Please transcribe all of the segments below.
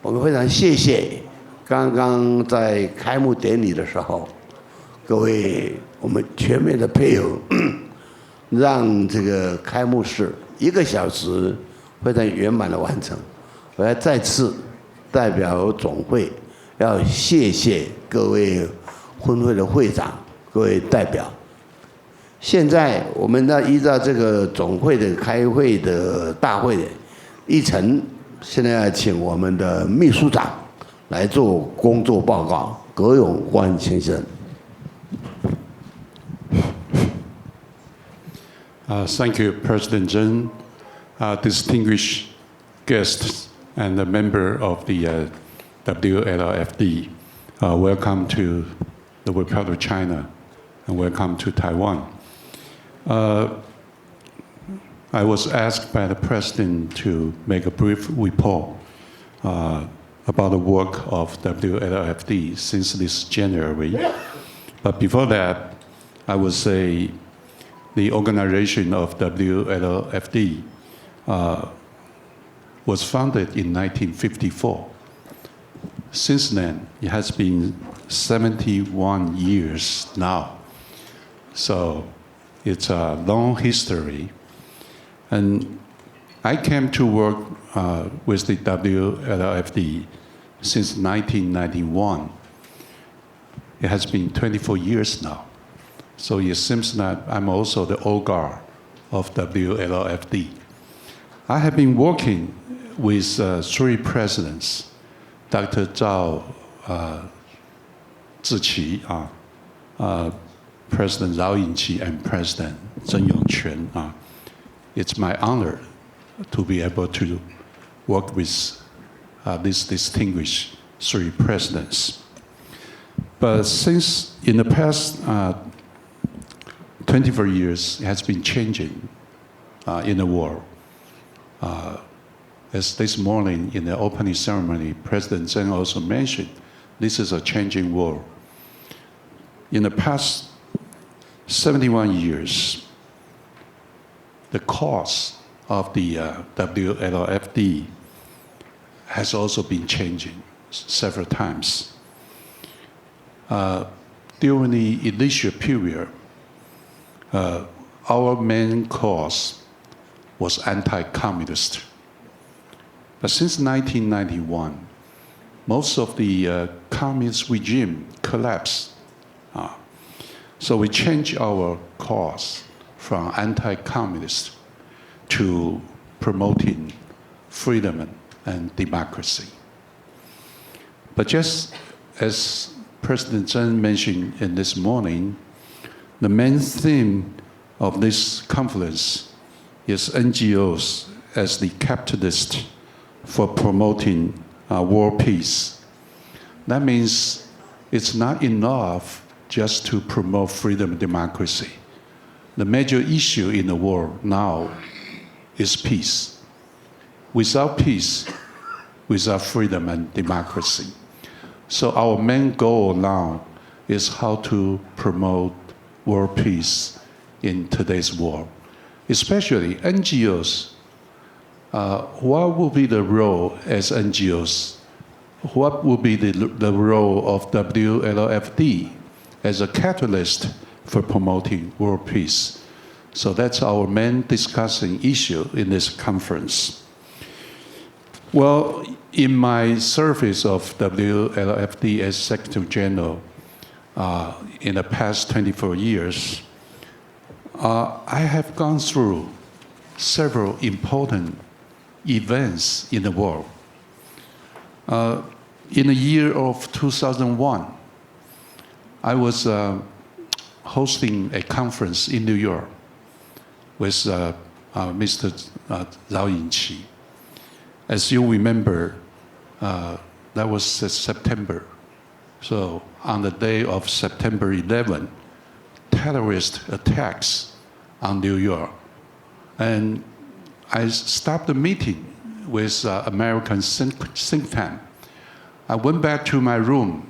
我们非常谢谢刚刚在开幕典礼的时候，各位我们全面的配合，让这个开幕式1个小时非常圆满的完成。我要再次代表总会，要谢谢各位分会的会长、各位代表。现在我们要依照这个总会的开会的大会的议程，现在要请我们的秘书长来做工作报告，葛永欢先生。Thank you, President Zheng, distinguished guests, and a member of the WLFD. Welcome to the Republic of China, and welcome to Taiwan. I was asked by the President to make a brief report about the work of WLFD since this January. But before that, I would say the organization of WLFD was founded in 1954. Since then, it has been 71 years now. So it's a long history. And I came to work with the WLFD since 1991. It has been 24 years now. So it seems that I'm also the old guard of WLFD. I have been working with 3 presidents, Dr. Zhao Ziqi, President Zhao Yingqi, and President Zheng Yongquan. It's my honor to be able to work with these distinguished 3 presidents. But since in the past 24 years, it has been changing in the world. As this morning in the opening ceremony, President Zheng also mentioned, this is a changing world. In the past 71 years, the course of the WLFD has also been changing several times. During the initial period, our main cause was anti-communist. But since 1991, most of the communist regime collapsed. So we changed our cause from anti-communist to promoting freedom and democracy. But just as President Zheng mentioned in this morning, the main theme of this conference is NGOs as the catalyst for promoting world peace. That means it's not enough just to promote freedom and democracy. The major issue in the world now is peace. Without peace, without freedom and democracy. So our main goal now is how to promote world peace in today's world. Especially NGOs. What will be the role as NGOs? What will be the role of WLFD as a catalyst for promoting world peace? So that's our main discussing issue in this conference. Well, in my service of WLFD as Secretary General in the past 24 years, I have gone through several important events in the world. In the year of 2001, I was hosting a conference in New York with Mr. Zhao Yingqi. As you remember, that was September. So on the day of September 11, terrorist attacks on New York. And I stopped the meeting with American think tank. I went back to my room.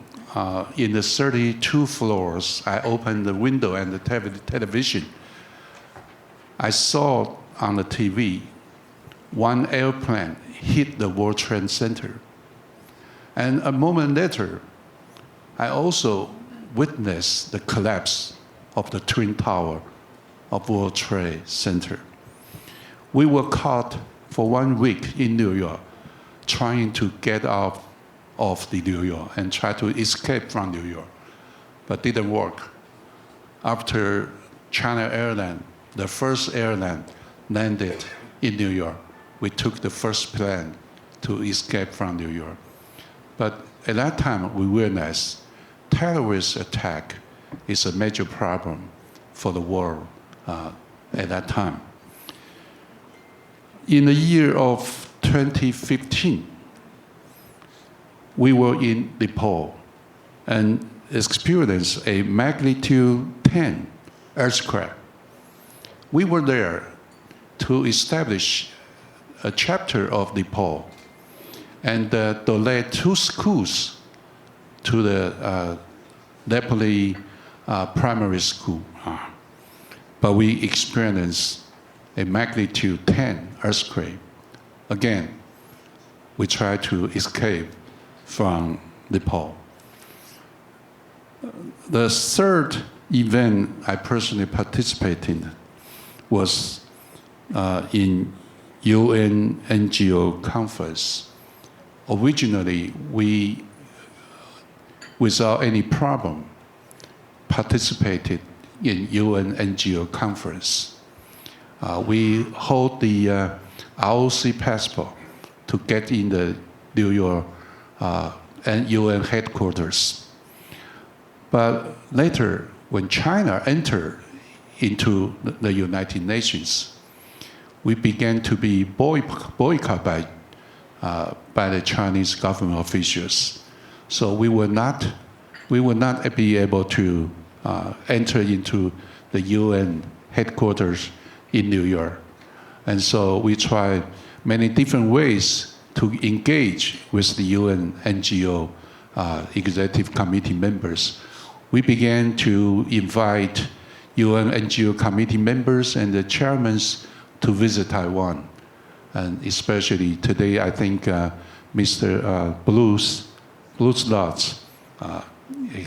In the 32 floors, I opened the window and the television. I saw on the TV one airplane hit the World Trade Center. And a moment later, I also witnessed the collapse of the Twin Tower of World Trade Center. We were caught for 1 week in New York, trying to get out of the New York and try to escape from New York, but didn't work. After China Airlines, the first airline, landed in New York, we took the first plane to escape from New York. But at that time, we realized terrorist attack is a major problem for the world at that time. In the year of 2015, we were in Nepal and experienced a magnitude 10 earthquake. We were there to establish a chapter of Nepal and donate 2 schools to the Nepali primary school. But we experienced a magnitude 10 earthquake. Again, we tried to escape from Nepal. The third event I personally participated in was in UN NGO conference. Originally, we, without any problem, participated in UN NGO conference. We hold the ROC passport to get in the New York UN headquarters. But later, when China entered into the United Nations, we began to be boycotted by the Chinese government officials. So we will not be able to enter into the UN headquarters in New York. And so we tried many different ways to engage with the UN NGO executive committee members. We began to invite UN NGO committee members and the chairmen to visit Taiwan. And especially today, I think Mr. Blues Lodge,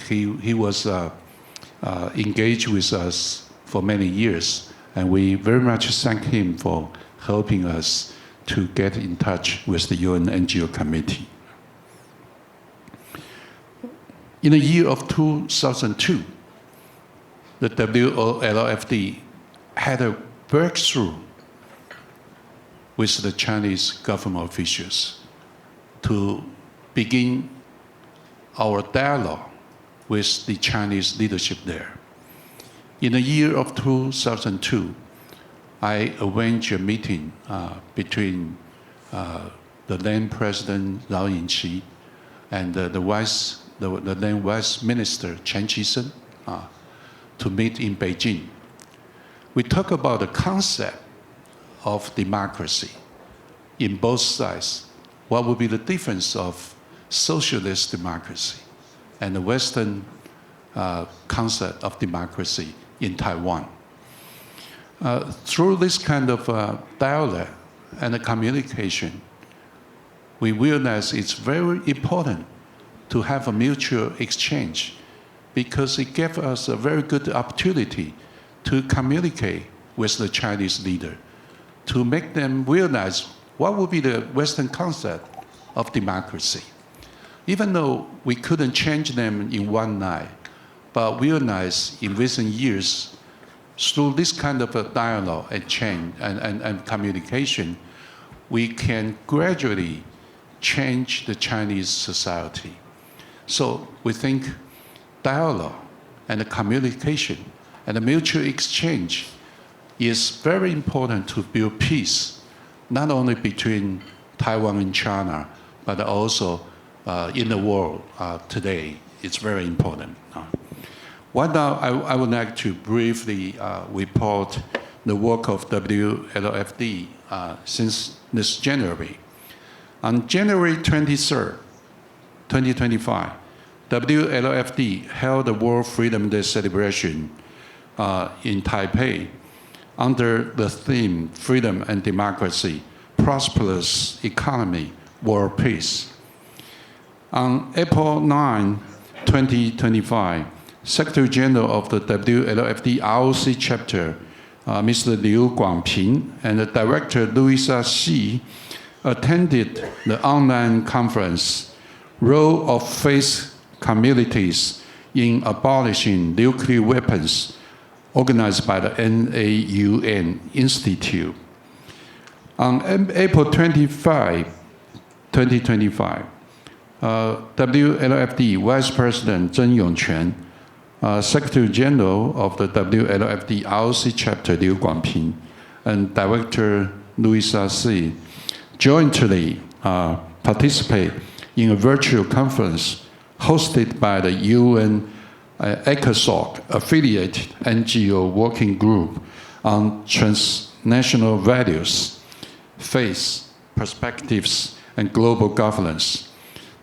he was engaged with us for many years, and we very much thank him for helping us to get in touch with the UN NGO committee. In the year of 2002, the WLFD had a breakthrough with the Chinese government officials to begin our dialogue with the Chinese leadership there. In the year of 2002, I arranged a meeting between the then President Rao Ying-chi and the then Vice Minister Chen Qi-sheng to meet in Beijing. We talked about the concept of democracy in both sides. What would be the difference of socialist democracy and the Western concept of democracy in Taiwan? Through this kind of dialogue and communication, we realize it's very important to have a mutual exchange because it gave us a very good opportunity to communicate with the Chinese leader, to make them realize what would be the Western concept of democracy. Even though we couldn't change them in one night, but realize in recent years, through this kind of a dialogue and change and communication, we can gradually change the Chinese society. So we think dialogue and the communication and the mutual exchange is very important to build peace, not only between Taiwan and China, but also in the world today. It's very important. Right now, I would like to briefly report the work of WLFD since this January. On January 23rd, 2025, WLFD held the World Freedom Day celebration in Taipei under the theme Freedom and Democracy, Prosperous Economy, World Peace. On April 9, 2025, Secretary General of the WLFD ROC chapter, Mr. Liu Guangping, and the Director Louisa Xi attended the online conference, Role of Faith Communities in Abolishing Nuclear Weapons, organized by the NAUN Institute. On April 25, 2025, WLFD Vice President Zheng Yongquan, Secretary General of the WLFD ROC chapter Liu Guangping, and Director Louisa Xi jointly participate in a virtual conference hosted by the UN ECOSOC affiliated NGO working group on transnational values, faith, perspectives, and global governance.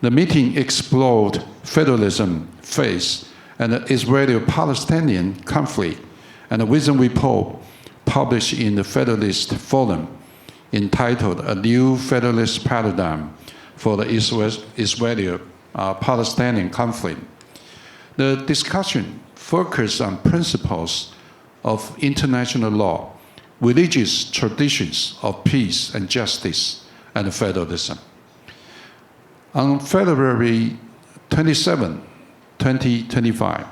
The meeting explored federalism, faith, and the Israeli-Palestinian conflict, and a vision report published in the Federalist Forum entitled A New Federalist Paradigm for the Israeli-Palestinian Conflict. The discussion focused on principles of international law, religious traditions of peace and justice, and federalism. On February 27, 2025,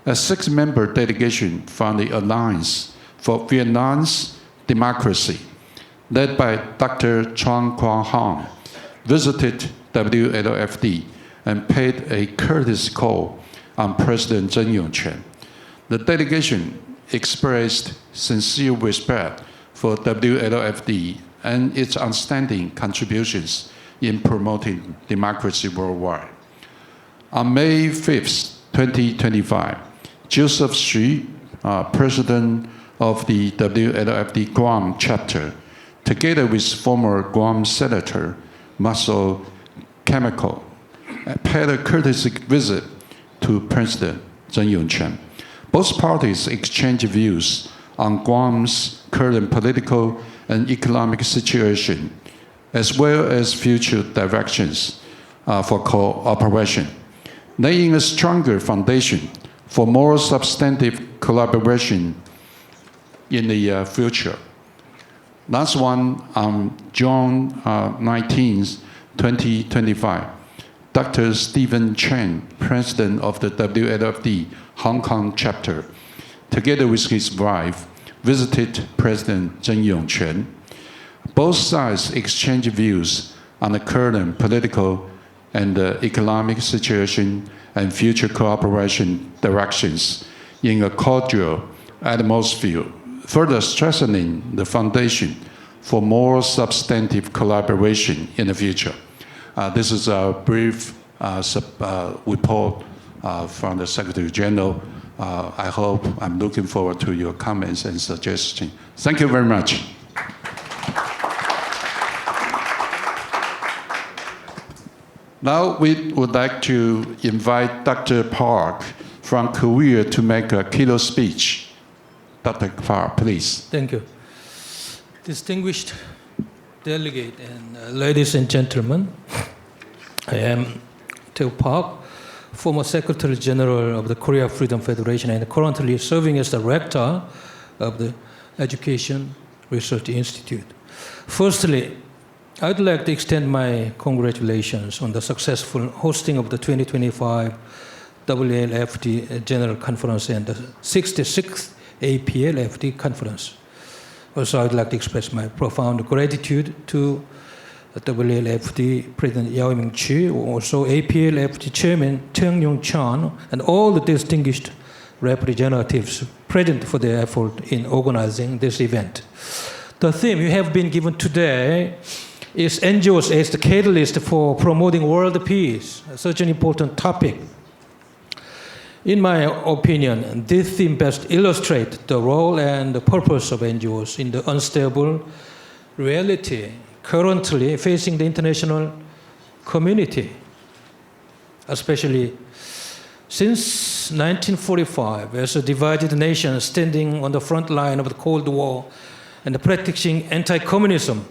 a six-member delegation from the Alliance for Vietnam's Democracy, led by Dr. Chuan Quang Hong, visited WLFD and paid a courtesy call on President Zheng Yongquan. The delegation expressed sincere respect for WLFD and its outstanding contributions in promoting democracy worldwide. On May 5th, 2025, Joseph Xu, President of the WLFD Guam chapter, together with former Guam Senator Marcel Chemical, paid a courtesy visit to President Zheng Yongquan. Both parties exchanged views on Guam's current political and economic situation, as well as future directions for cooperation, laying a stronger foundation for more substantive collaboration in the future. Last one, on June 19, 2025, Dr. Stephen Chen, President of the WLFD Hong Kong chapter, together with his wife, visited President Zheng Yongquan. Both sides exchanged views on the current political and economic situation and future cooperation directions in a cordial atmosphere, further strengthening the foundation for more substantive collaboration in the future. This is a brief report from the Secretary General. I'm looking forward to your comments and suggestions. Thank you very much. Now we would like to invite Dr. Park from Korea to make a keynote speech. Dr. Park, please. Thank you. Distinguished delegate and ladies and gentlemen, I am Tae Park, former Secretary General of the Korea Freedom Federation and currently serving as the Rector of the Education Research Institute. Firstly, I'd like to extend my congratulations on the successful hosting of the 2025 WLFD General Conference and the 66th APLFD Conference. Also, I'd like to express my profound gratitude to WLFD President Yao Ming-chi, also APLFD Chairman Cheng Yong-chan, and all the distinguished representatives present for their effort in organizing this event. The theme you have been given today is NGOs as the catalyst for promoting world peace, such an important topic. In my opinion, this theme best illustrates the role and the purpose of NGOs in the unstable reality currently facing the international community, especially since 1945, as a divided nation standing on the front line of the Cold War and practicing anti-communism,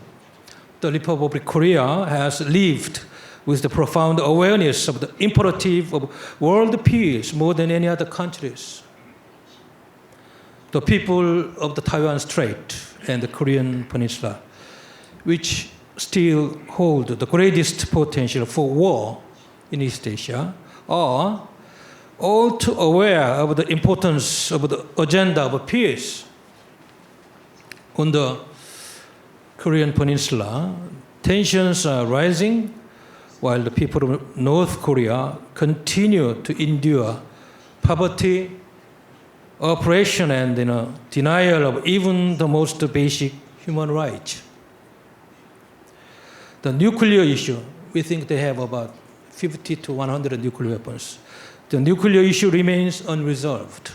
the Republic of Korea has lived with the profound awareness of the imperative of world peace more than any other countries. The people of the Taiwan Strait and the Korean Peninsula, which still hold the greatest potential for war in East Asia, are all too aware of the importance of the agenda of peace. On the Korean Peninsula, tensions are rising while the people of North Korea continue to endure poverty, oppression, and denial of even the most basic human rights. The nuclear issue, we think they have about 50 to 100 nuclear weapons. The nuclear issue remains unresolved.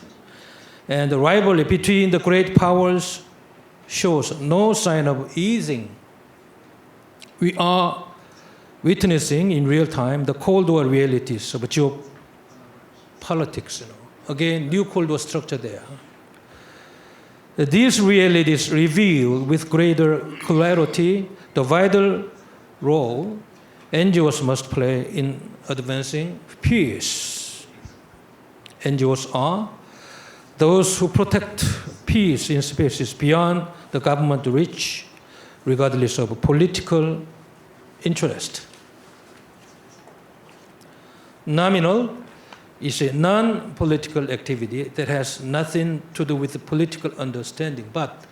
And the rivalry between the great powers shows no sign of easing. We are witnessing in real time the Cold War realities of geopolitics. Again, new Cold War structure there. These realities reveal with greater clarity the vital role NGOs must play in advancing peace. NGOs are those who protect peace in spaces beyond the government reach, regardless of political interest. Nominal is a non-political activity that has nothing to do with the political understanding, but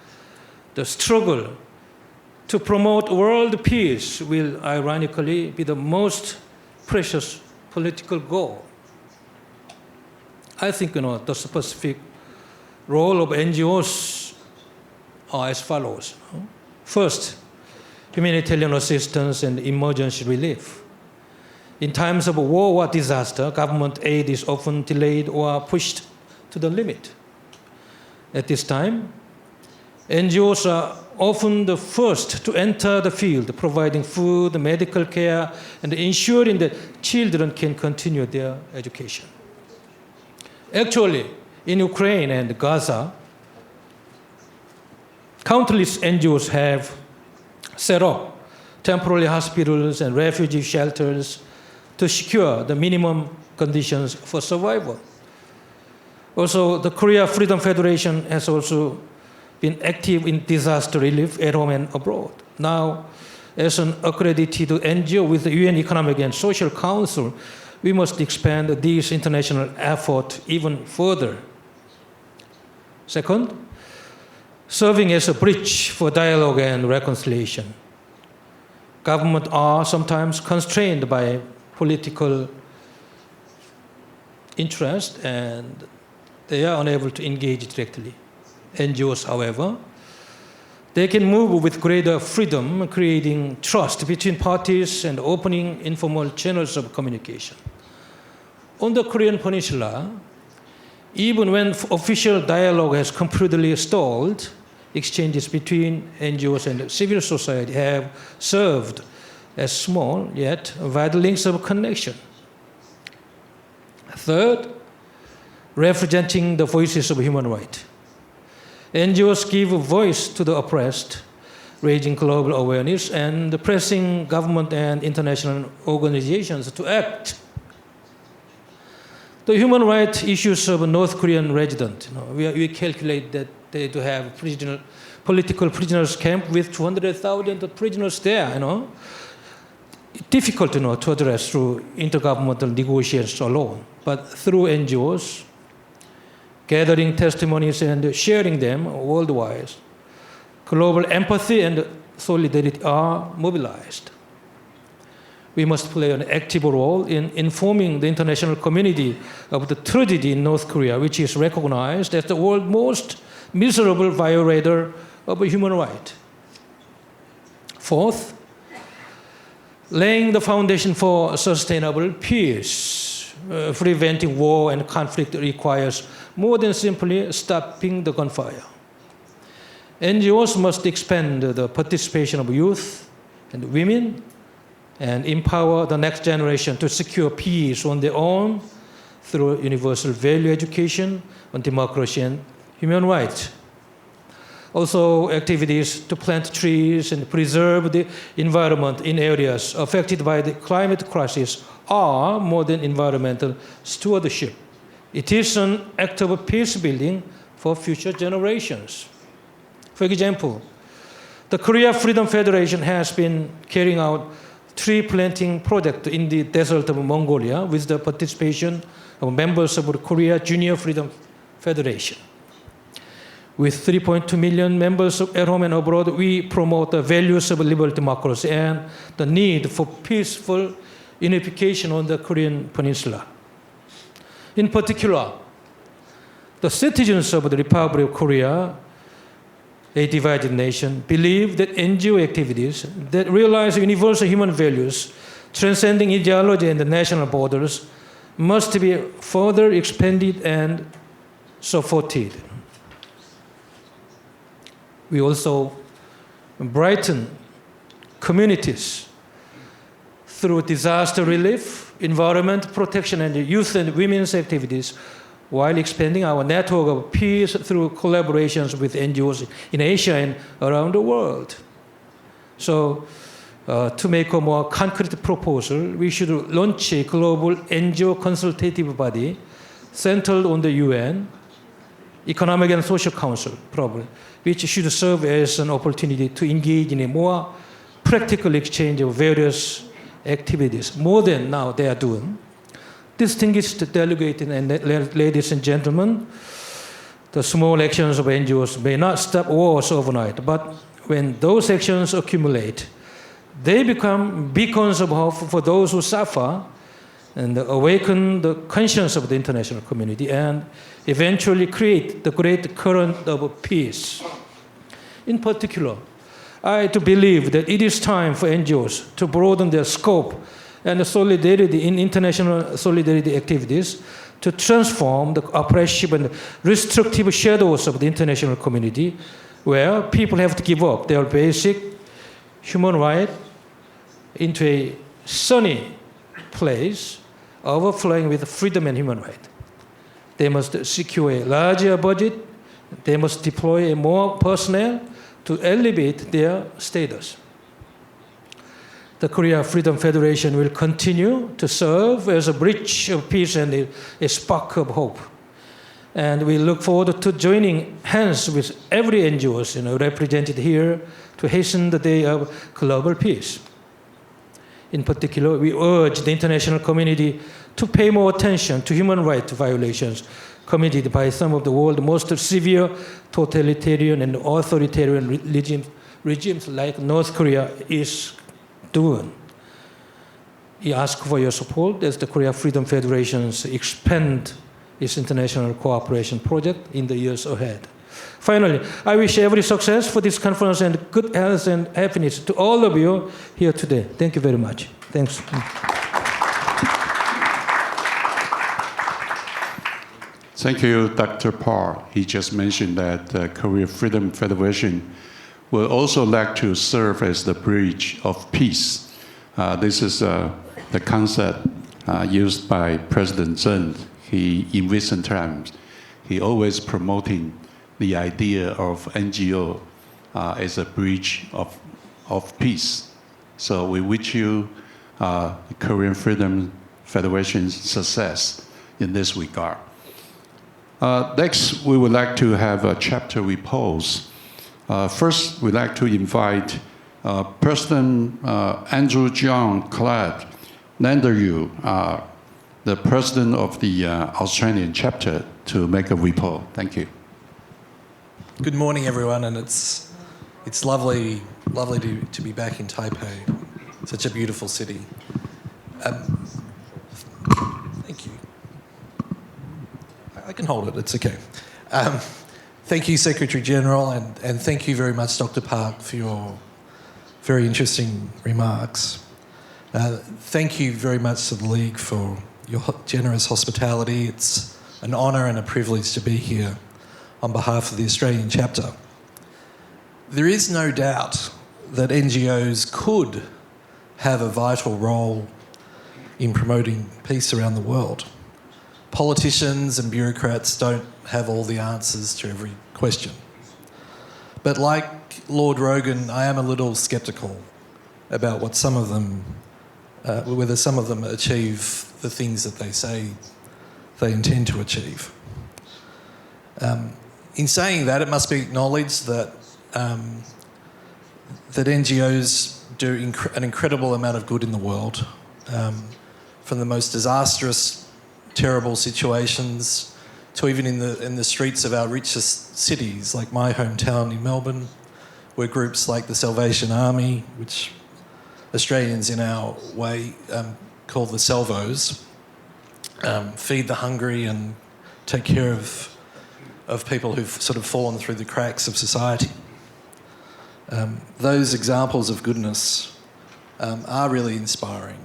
the struggle to promote world peace will ironically be the most precious political goal. I think the specific role of NGOs are as follows. First, humanitarian assistance and emergency relief. In times of war or disaster, government aid is often delayed or pushed to the limit. At this time, NGOs are often the first to enter the field, providing food, medical care, and ensuring that children can continue their education. Actually, in Ukraine and Gaza, countless NGOs have set up temporary hospitals and refugee shelters to secure the minimum conditions for survival. Also, the Korea Freedom Federation has also been active in disaster relief at home and abroad. Now, as an accredited NGO with the UN Economic and Social Council, we must expand this international effort even further. Second, serving as a bridge for dialogue and reconciliation. Governments are sometimes constrained by political interest and they are unable to engage directly. NGOs, however, they can move with greater freedom, creating trust between parties and opening informal channels of communication. On the Korean Peninsula, even when official dialogue has completely stalled, exchanges between NGOs and civil society have served as small yet vital links of connection. Third, representing the voices of human rights. NGOs give voice to the oppressed, raising global awareness and pressing government and international organizations to act. The human rights issues of North Korean residents, we calculate that they do have political prisoners camp with 200,000 prisoners there. Difficult to address through intergovernmental negotiations alone, but through NGOs, gathering testimonies and sharing them worldwide, global empathy and solidarity are mobilized. We must play an active role in informing the international community of the tragedy in North Korea, which is recognized as the world's most miserable violator of human rights. Fourth, laying the foundation for sustainable peace. Preventing war and conflict requires more than simply stopping the gunfire. NGOs must expand the participation of youth and women and empower the next generation to secure peace on their own through universal value education on democracy and human rights. Also, activities to plant trees and preserve the environment in areas affected by the climate crisis are more than environmental stewardship. It is an act of peace building for future generations. For example, the Korea Freedom Federation has been carrying out tree planting project in the desert of Mongolia with the participation of members of the Korea Junior Freedom Federation. With 3.2 million members at home and abroad, we promote the values of liberal democracy and the need for peaceful unification on the Korean Peninsula. In particular, the citizens of the Republic of Korea, a divided nation, believe that NGO activities that realize universal human values, transcending ideology and the national borders, must be further expanded and supported. We also brighten communities through disaster relief, environment protection, and youth and women's activities, while expanding our network of peace through collaborations with NGOs in Asia and around the world. So, to make a more concrete proposal, we should launch a global NGO consultative body centered on the UN, Economic and Social Council, probably, which should serve as an opportunity to engage in a more practical exchange of various activities, more than now they are doing. Distinguished delegates and ladies and gentlemen, the small actions of NGOs may not stop wars overnight, but when those actions accumulate, they become beacons of hope for those who suffer and awaken the conscience of the international community and eventually create the great current of peace. In particular, I do believe that it is time for NGOs to broaden their scope and the solidarity in international solidarity activities to transform the oppressive and restrictive shadows of the international community, where people have to give up their basic human right into a sunny place overflowing with freedom and human right. They must secure a larger budget. They must deploy more personnel to elevate their status. The Korea Freedom Federation will continue to serve as a bridge of peace and a spark of hope. And we look forward to joining hands with every NGO represented here to hasten the day of global peace. In particular, we urge the international community to pay more attention to human rights violations committed by some of the world's most severe totalitarian and authoritarian regimes like North Korea is doing. We ask for your support as the Korea Freedom Federation expand its international cooperation project in the years ahead. Finally, I wish every success for this conference and good health and happiness to all of you here today. Thank you very much. Thanks. Thank you, Dr. Park. He just mentioned that the Korea Freedom Federation will also like to serve as the bridge of peace. This is the concept used by President Chen. In recent times, he always promoting the idea of NGO as a bridge of peace. So we wish you the Korean Freedom Federation's success in this regard. Next, we would like to have a chapter repose. First, we'd like to invite President Andrew John Clark Nanderyu, the president of the Australian chapter, to make a report. Thank you. Good morning, everyone, and it's lovely to be back in Taipei. Such a beautiful city. Thank you. I can hold it. It's okay. Thank you, Secretary General, and thank you very much, Dr. Park, for your very interesting remarks. Thank you very much to the League for your generous hospitality. It's an honour and a privilege to be here on behalf of the Australian chapter. There is no doubt that NGOs could have a vital role in promoting peace around the world. Politicians and bureaucrats don't have all the answers to every question. But like Lord Rogan, I am a little sceptical about what some of them, whether some of them achieve the things that they say they intend to achieve. In saying that, it must be acknowledged that that NGOs do an incredible amount of good in the world, from the most disastrous, terrible situations to even in the streets of our richest cities, like my hometown in Melbourne, where groups like the Salvation Army, which Australians in our way call the Salvos, feed the hungry and take care of people who've sort of fallen through the cracks of society. Those examples of goodness are really inspiring.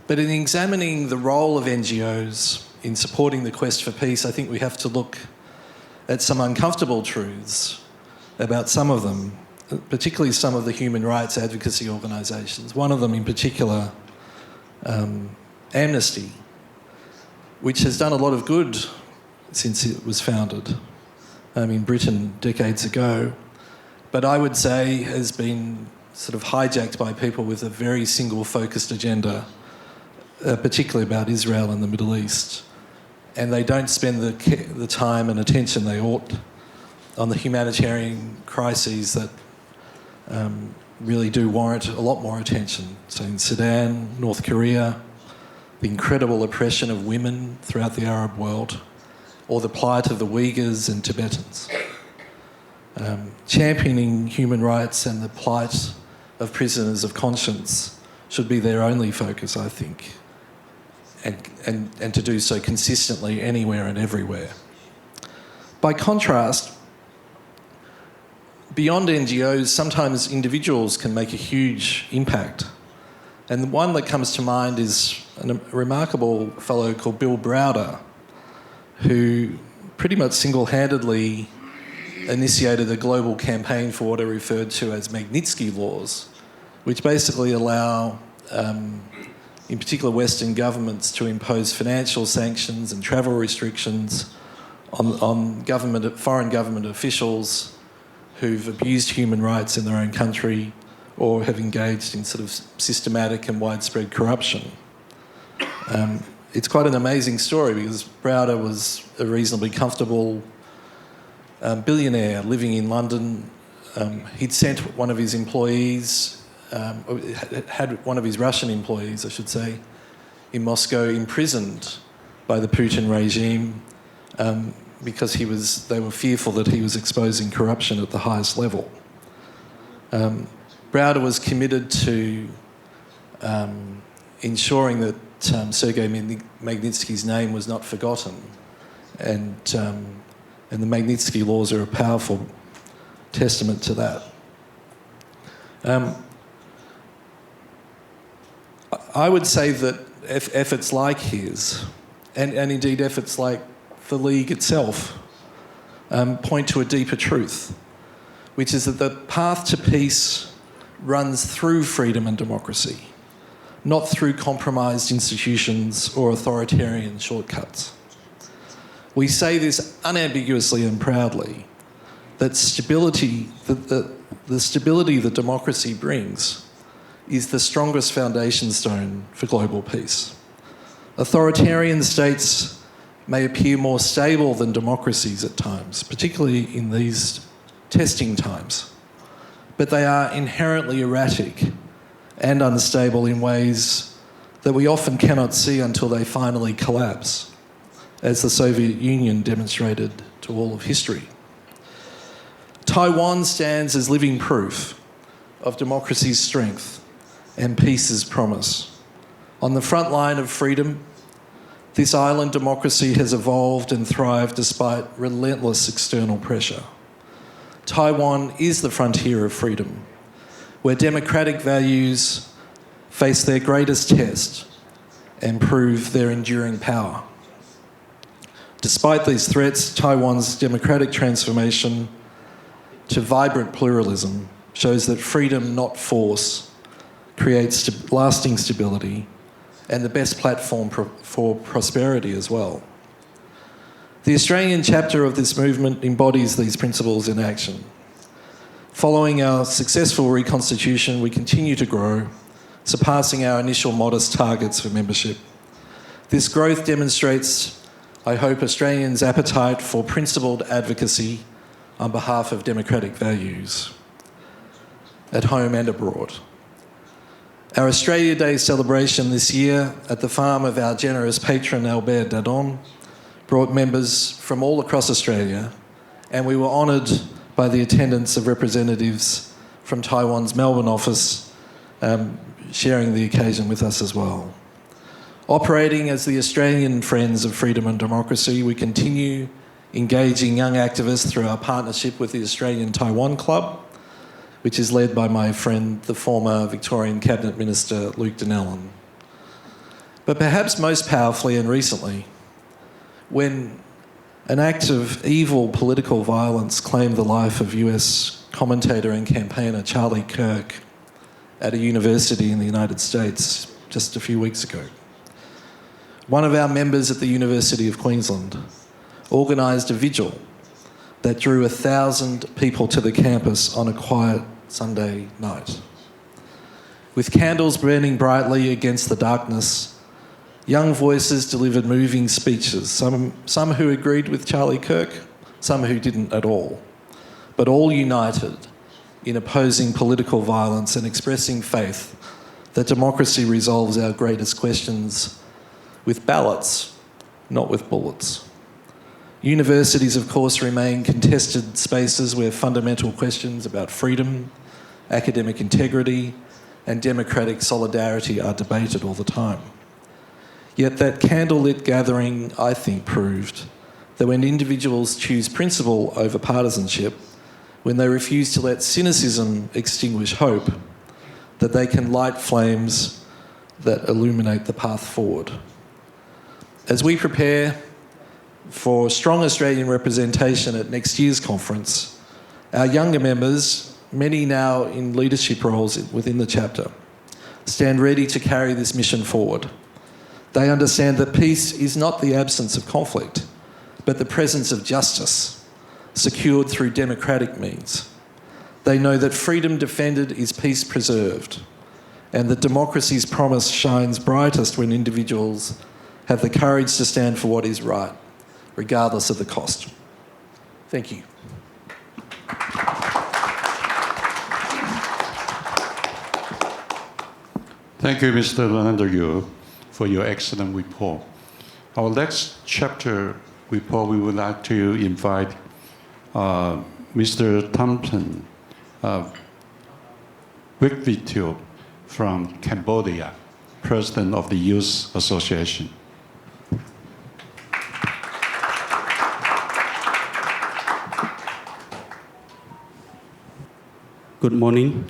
But in examining the role of NGOs in supporting the quest for peace, I think we have to look at some uncomfortable truths about some of them, particularly some of the human rights advocacy organisations. One of them in particular, Amnesty, which has done a lot of good since it was founded in Britain decades ago, but I would say has been sort of hijacked by people with a very single-focused agenda, particularly about Israel and the Middle East. And they don't spend the time and attention they ought on the humanitarian crises that really do warrant a lot more attention. So in Sudan, North Korea, the incredible oppression of women throughout the Arab world, or the plight of the Uyghurs and Tibetans. Championing human rights and the plight of prisoners of conscience should be their only focus, I think, and to do so consistently anywhere and everywhere. By contrast, beyond NGOs, sometimes individuals can make a huge impact. And the one that comes to mind is a remarkable fellow called Bill Browder, who pretty much single-handedly initiated a global campaign for what are referred to as Magnitsky laws, which basically allow, in particular, Western governments to impose financial sanctions and travel restrictions on foreign government officials who've abused human rights in their own country or have engaged in sort of systematic and widespread corruption. It's quite an amazing story because Browder was a reasonably comfortable billionaire living in London. He'd sent one of his employees, had one of his Russian employees, I should say, in Moscow imprisoned by the Putin regime because they were fearful that he was exposing corruption at the highest level. Browder was committed to ensuring that Sergei Magnitsky's name was not forgotten, and the Magnitsky laws are a powerful testament to that. I would say that efforts like his, and indeed efforts like the League itself, point to a deeper truth, which is that the path to peace runs through freedom and democracy, not through compromised institutions or authoritarian shortcuts. We say this unambiguously and proudly, that stability, the stability that democracy brings is the strongest foundation stone for global peace. Authoritarian states may appear more stable than democracies at times, particularly in these testing times, but they are inherently erratic and unstable in ways that we often cannot see until they finally collapse, as the Soviet Union demonstrated to all of history. Taiwan stands as living proof of democracy's strength and peace's promise. On the front line of freedom, this island democracy has evolved and thrived despite relentless external pressure. Taiwan is the frontier of freedom, where democratic values face their greatest test and prove their enduring power. Despite these threats, Taiwan's democratic transformation to vibrant pluralism shows that freedom, not force, creates lasting stability and the best platform for prosperity as well. The Australian chapter of this movement embodies these principles in action. Following our successful reconstitution, we continue to grow, surpassing our initial modest targets for membership. This growth demonstrates, I hope, Australians' appetite for principled advocacy on behalf of democratic values, at home and abroad. Our Australia Day celebration this year at the farm of our generous patron Albert Dadon brought members from all across Australia, and we were honoured by the attendance of representatives from Taiwan's Melbourne office sharing the occasion with us as well. Operating as the Australian Friends of Freedom and Democracy, we continue engaging young activists through our partnership with the Australian Taiwan Club, which is led by my friend, the former Victorian Cabinet Minister, Luke Donnellan. But perhaps most powerfully and recently, when an act of evil political violence claimed the life of US commentator and campaigner Charlie Kirk at a university in the United States just a few weeks ago. One of our members at the University of Queensland organised a vigil that drew 1,000 people to the campus on a quiet Sunday night. With candles burning brightly against the darkness, young voices delivered moving speeches, some who agreed with Charlie Kirk, some who didn't at all, but all united in opposing political violence and expressing faith that democracy resolves our greatest questions with ballots, not with bullets. Universities, of course, remain contested spaces where fundamental questions about freedom, academic integrity, and democratic solidarity are debated all the time. Yet that candlelit gathering, I think, proved that when individuals choose principle over partisanship, when they refuse to let cynicism extinguish hope, that they can light flames that illuminate the path forward. As we prepare for strong Australian representation at next year's conference, our younger members, many now in leadership roles within the chapter, stand ready to carry this mission forward. They understand that peace is not the absence of conflict, but the presence of justice, secured through democratic means. They know that freedom defended is peace preserved, and that democracy's promise shines brightest when individuals have the courage to stand for what is right, regardless of the cost. Thank you. Thank you, Mr. Landeryu, for your excellent report. Our next chapter report, we would like to invite Mr. Thompson Wictvitio from Cambodia, President of the Youth Association. Good morning,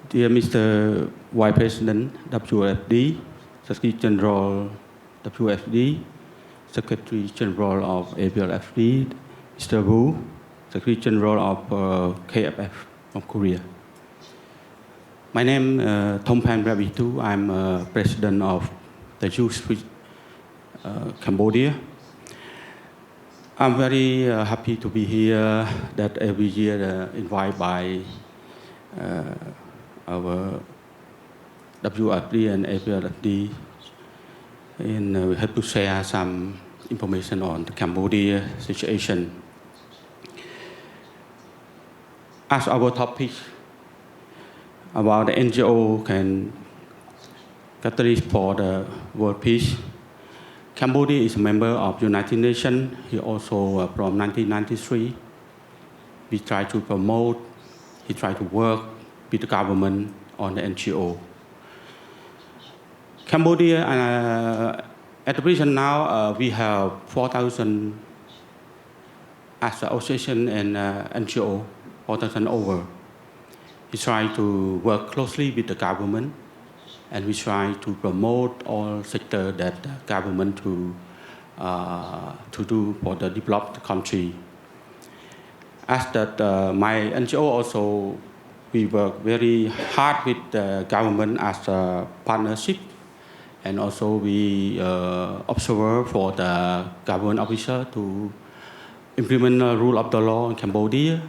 dear Mr. Vice President, WFD, Secretary General, WFD, Secretary General of APLFD, Mr. Wu, Secretary General of KFF of Korea. My name is Thompan Ravitu. I'm President of the Youth Cambodia. I'm very happy to be here, that every year invited by our WFD and APLFD, and we have to share some information on the Cambodia situation. As our topic about the NGO can catalyst for the world peace, Cambodia is a member of the United Nations. He also, from 1993, we try to promote, he tried to work with the government on the NGO. Cambodia, at the present now, we have 4,000 associations and NGO, 4,000 over. We try to work closely with the government, and we try to promote all sectors that the government to do for the developed country. As that, my NGO also, we work very hard with the government as a partnership, and also we observe for the government officer to implement the rule of the law in Cambodia,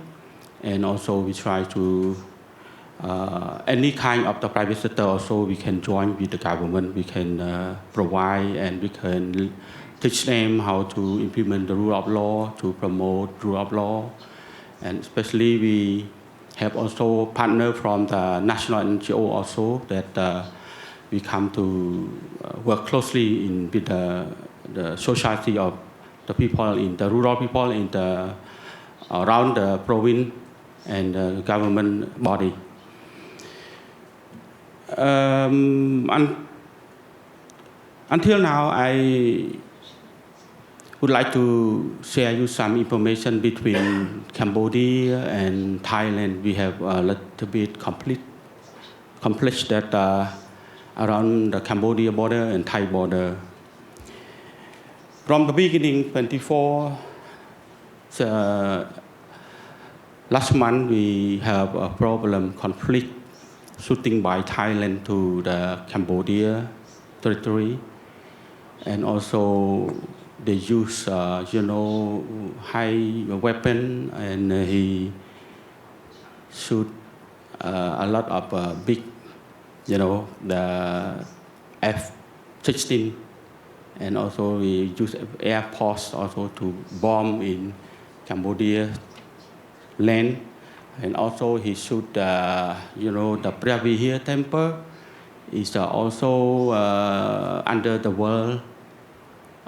and also we try to any kind of the private sector also we can join with the government. We can provide and we can teach them how to implement the rule of law, to promote rule of law, and especially we have also partner from the national NGO also that we come to work closely with the society of the people in the rural people in the around the province and the government body. Until now, I would like to share you some information between Cambodia and Thailand. We have a little bit complex that around the Cambodia border and Thai border. From the beginning, 24, last month we have a problem, conflict, shooting by Thailand to the Cambodia territory, and also they use, high weapon, and he shoot a lot of big, the F-16, and also we use air force also to bomb in Cambodia land, and also he shoot, the Pravihir temple is also under the world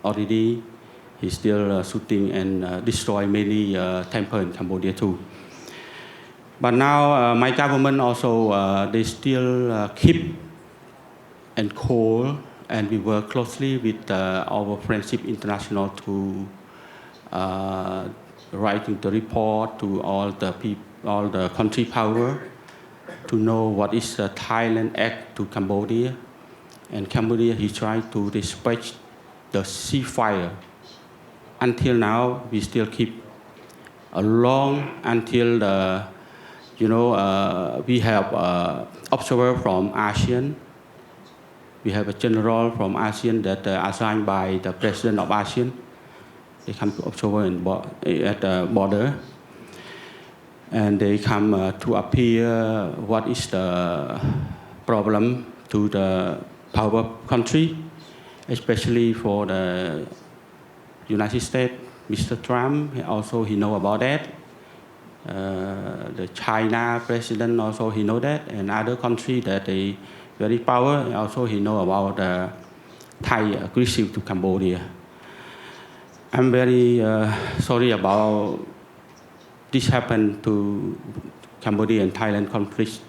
already. He's still shooting and destroy many temples in Cambodia too. But now my government also, they still keep and call, and we work closely with our Friendship International to writing the report to all the country power to know what is the Thailand act to Cambodia. And Cambodia, he tried to respect the ceasefire. Until now, we still keep a long until the, we have observer from ASEAN. We have a general from ASEAN that assigned by the president of ASEAN. They come to observe at the border. And they come to appear what is the problem to the power country, especially for the United States. Mr. Trump, also he know about that. The China president also he know that, and other countries that they very power also he know about the Thai aggressive to Cambodia. I'm very sorry about this happened to Cambodia and Thailand conflict.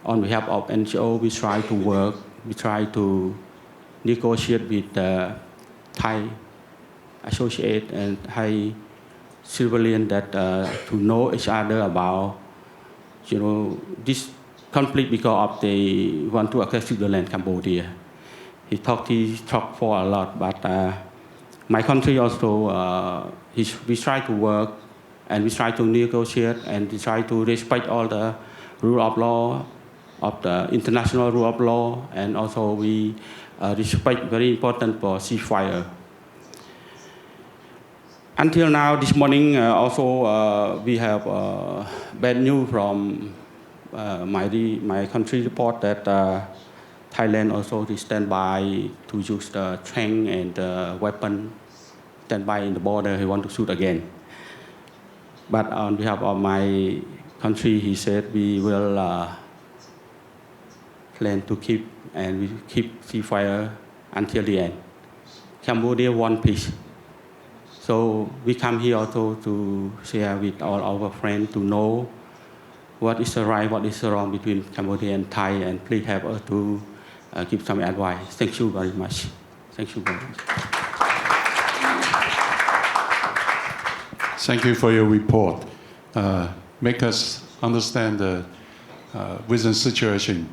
On behalf of NGO, we try to work, we try to negotiate with the Thai associate and Thai civilian that to know each other about, this conflict because of they want to access the land Cambodia. He talked for a lot, but my country also, we try to work and we try to negotiate and we try to respect all the rule of law, of the international rule of law, and also we respect very important for ceasefire. Until now, this morning also we have bad news from my country report that Thailand also stand by to use the tank and the weapon, stand by in the border, he want to shoot again. But on behalf of my country, he said we will plan to keep and we keep ceasefire until the end. Cambodia want peace. So we come here also to share with all our friends to know what is the right, what is the wrong between Cambodia and Thai, and please help us to give some advice. Thank you very much. Thank you very much. Thank you for your report. Make us understand the recent situation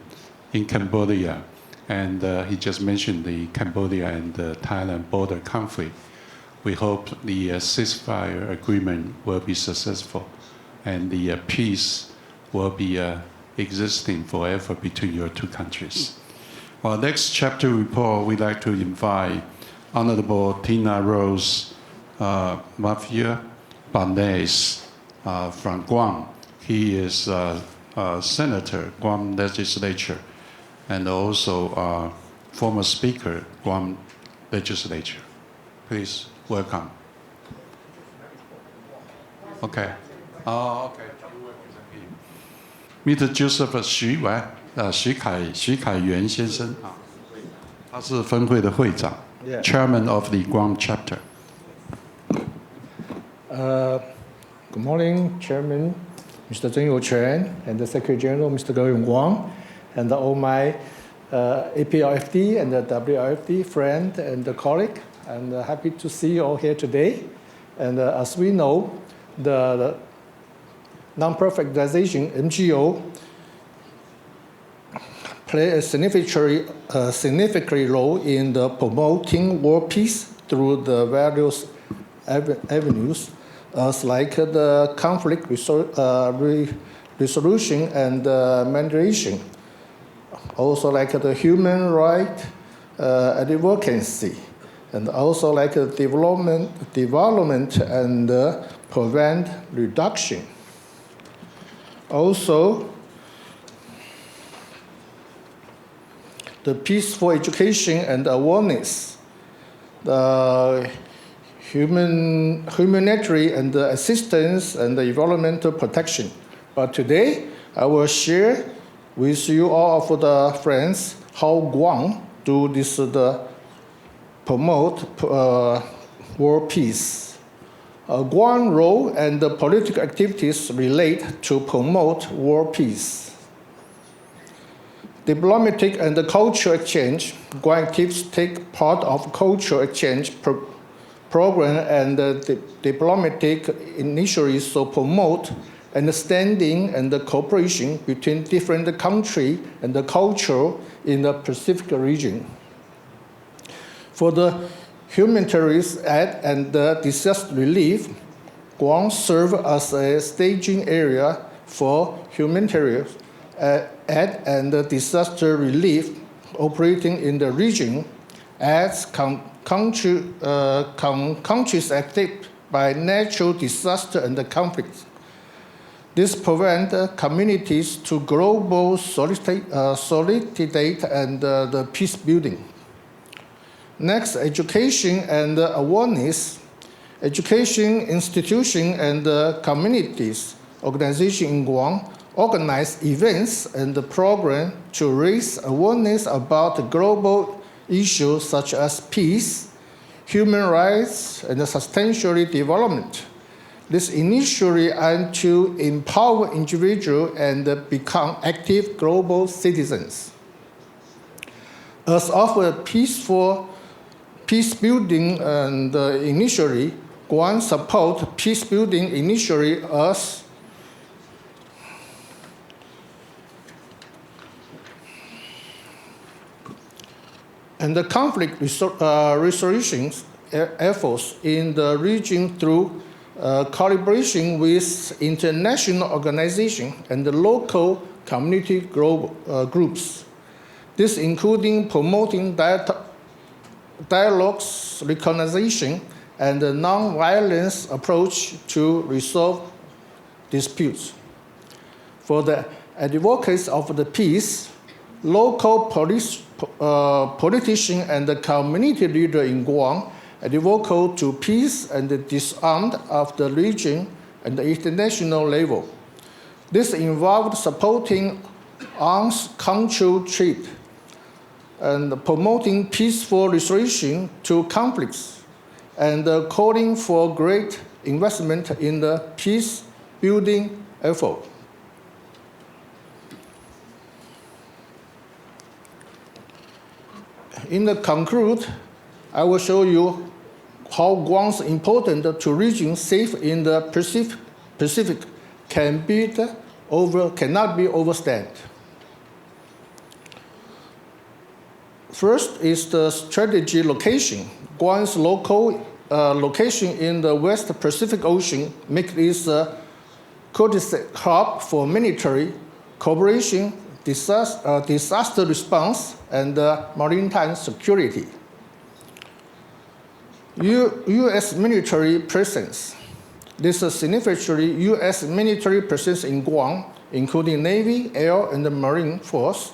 in Cambodia. And he just mentioned the Cambodia and the Thailand border conflict. We hope the ceasefire agreement will be successful and the peace will be existing forever between your two countries. Well, next chapter report, we'd like to invite Honorable Tina Rose Mafia Bandes from Guam. He is a senator, Guam legislature, and also former speaker, Guam legislature. Please welcome. Okay. Okay. Mr. Joseph 徐凯元先生啊，他是分会的会长 ，Chairman of the Guam chapter. Good morning, Chairman Mr. Zheng Youquan and the Secretary General Mr. Goh Yong-Guang, and all my APRFD and the WRFD friend and colleague. And happy to see you all here today. And as we know, the non-profit organization NGO play a significant role in the promoting world peace through the various avenues, like the conflict resolution and mediation, also like the human right advocacy, and also like the development and prevent reduction. Also, the peaceful education and awareness, the humanitarian and assistance and the environmental protection. But today, I will share with you all of the friends how Guam do this promote world peace. Guam role and the political activities relate to promote world peace. Diplomatic and the cultural exchange, Guam activities take part of cultural exchange program and diplomatic initiatives to promote understanding and the cooperation between different countries and the culture in the Pacific region. For the humanitarian aid and the disaster relief, Guam serves as a staging area for humanitarian aid and disaster relief operating in the region as countries affected by natural disaster and conflicts. This prevents communities to global solidarity and the peace building. Next, education and awareness. Education institutions and communities organizations in Guam organize events and programs to raise awareness about global issues such as peace, human rights, and sustainable development. This initially aims to empower individuals and become active global citizens. As of a peace building and initially, Guam support peace building initially as and the conflict resolution efforts in the region through collaboration with international organizations and the local community groups. This including promoting dialogues, recognition, and a non-violence approach to resolve disputes. For the advocates of the peace, local politicians and the community leaders in Guam advocate to peace and the disarmament of the region and the international level. This involved supporting arms control trade and promoting peaceful resolution to conflicts and calling for great investment in the peace building effort. In the conclude, I will show you how Guam's important to region safe in the Pacific cannot be overstated. First is the strategy location. Guam's local location in the West Pacific Ocean makes it a critical hub for military cooperation, disaster response, and maritime security. U.S. military presence. This significantly U.S. military presence in Guam, including Navy, Air, and the Marine Force,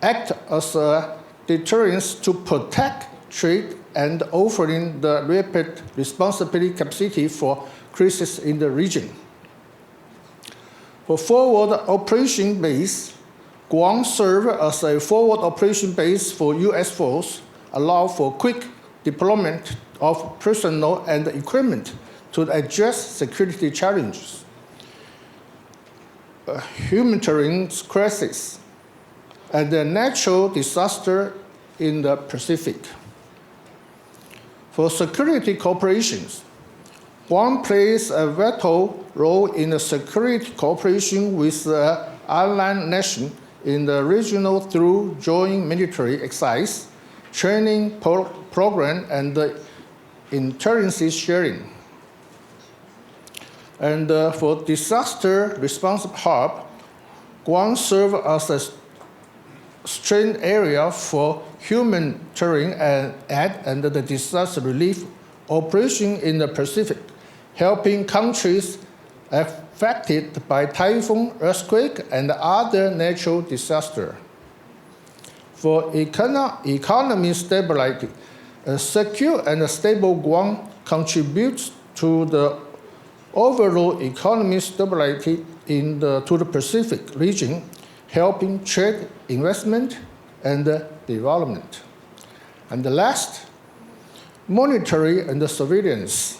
act as a deterrence to protect trade and offering the rapid responsibility capacity for crisis in the region. For forward operation base, Guam serves as a forward operation base for U.S. force, allow for quick deployment of personnel and equipment to address security challenges, humanitarian crisis, and the natural disaster in the Pacific. For security cooperations, Guam plays a vital role in the security cooperation with the allied nation in the regional through joint military exercise, training program, and intelligence sharing. And for disaster response hub, Guam serves as a strength area for humanitarian and the disaster relief operation in the Pacific, helping countries affected by typhoon, earthquake, and other natural disasters. For economy stability, a secure and stable Guam contributes to the overall economic stability to the Pacific region, helping trade, investment, and development. And the last, monetary and surveillance.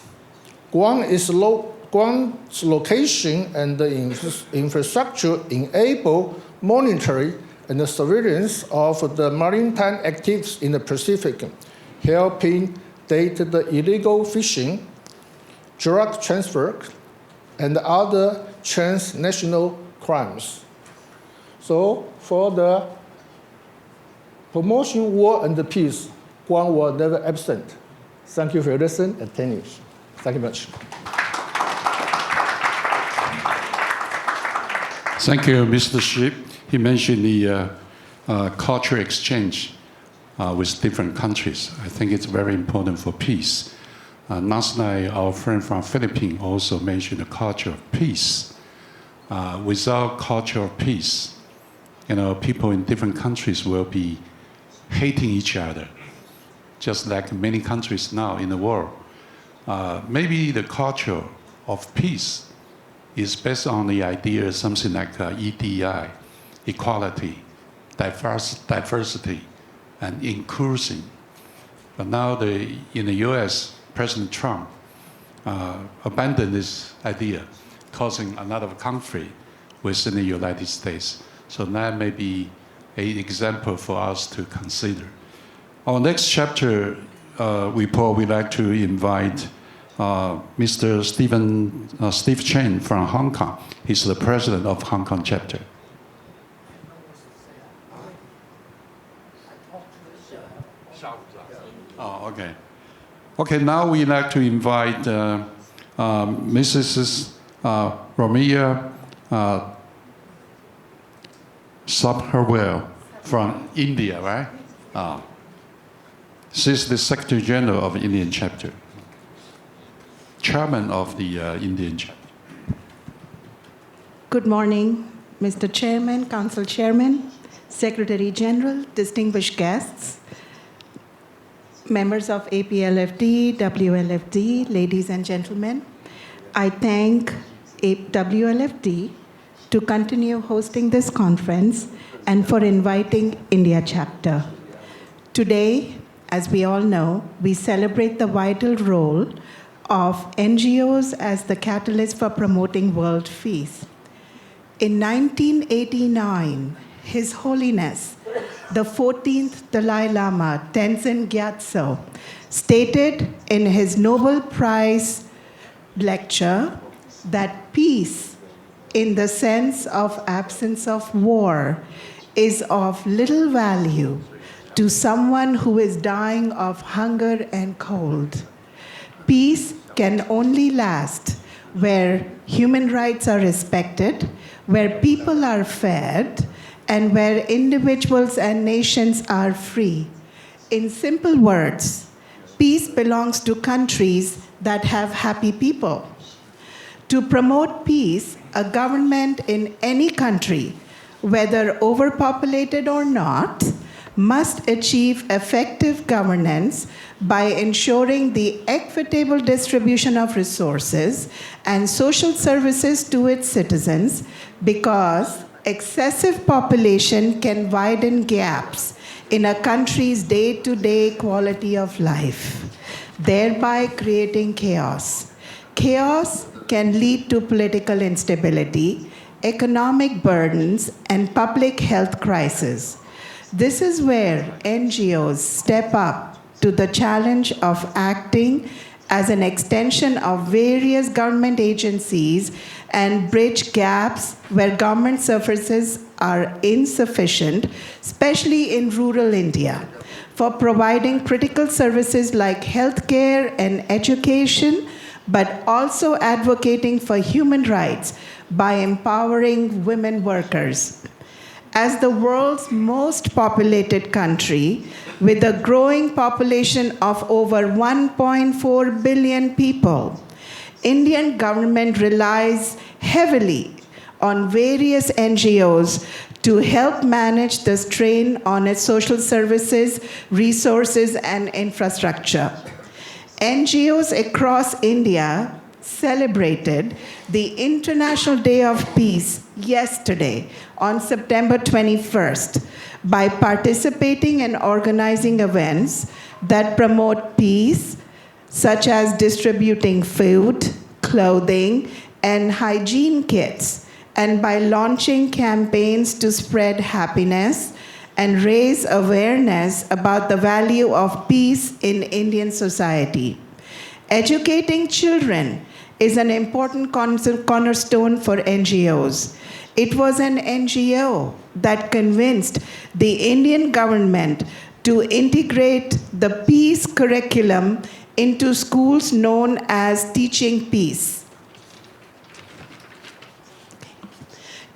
Guam's location and the infrastructure enable monetary and surveillance of the maritime activities in the Pacific, helping date the illegal fishing, drug transfer, and other transnational crimes. So for the promotion war and the peace, Guam was never absent. Thank you for your listen and attention. Thank you much. Thank you, Mr. Ship. He mentioned the cultural exchange with different countries. I think it's very important for peace. Last night, our friend from Philippines also mentioned the culture of peace. Without culture of peace, people in different countries will be hating each other, just like many countries now in the world. Maybe the culture of peace is based on the idea of something like EDI, equality, diversity, and inclusion. But now in the US, President Trump abandoned this idea, causing a lot of conflict within the United States. So that may be an example for us to consider. Our next chapter report, we'd like to invite Mr. Steve Chen from Hong Kong. He's the president of Hong Kong chapter. Oh, okay. Okay, now we'd like to invite Mrs. Romia Sabharwal from India, right? She's the Secretary General of the Indian chapter, chairman of the Indian chapter. Good morning, Mr. Chairman, Council Chairman, Secretary General, distinguished guests, members of APLFD, WLFD, ladies and gentlemen. I thank WLFD to continue hosting this conference and for inviting India chapter. Today, as we all know, we celebrate the vital role of NGOs as the catalyst for promoting world peace. In 1989, His Holiness, the 14th Dalai Lama, Tenzin Gyatso, stated in his Nobel Prize lecture that peace, in the sense of absence of war, is of little value to someone who is dying of hunger and cold. Peace can only last where human rights are respected, where people are fed, and where individuals and nations are free. In simple words, peace belongs to countries that have happy people. To promote peace, a government in any country, whether overpopulated or not, must achieve effective governance by ensuring the equitable distribution of resources and social services to its citizens, because excessive population can widen gaps in a country's day-to-day quality of life, thereby creating chaos. Chaos can lead to political instability, economic burdens, and public health crises. This is where NGOs step up to the challenge of acting as an extension of various government agencies and bridge gaps where government services are insufficient, especially in rural India, for providing critical services like healthcare and education, but also advocating for human rights by empowering women workers. As the world's most populated country, with a growing population of over 1.4 billion people, Indian government relies heavily on various NGOs to help manage the strain on its social services, resources, and infrastructure. NGOs across India celebrated the International Day of Peace yesterday on September 21st by participating and organizing events that promote peace, such as distributing food, clothing, and hygiene kits, and by launching campaigns to spread happiness and raise awareness about the value of peace in Indian society. Educating children is an important cornerstone for NGOs. It was an NGO that convinced the Indian government to integrate the peace curriculum into schools known as Teaching Peace.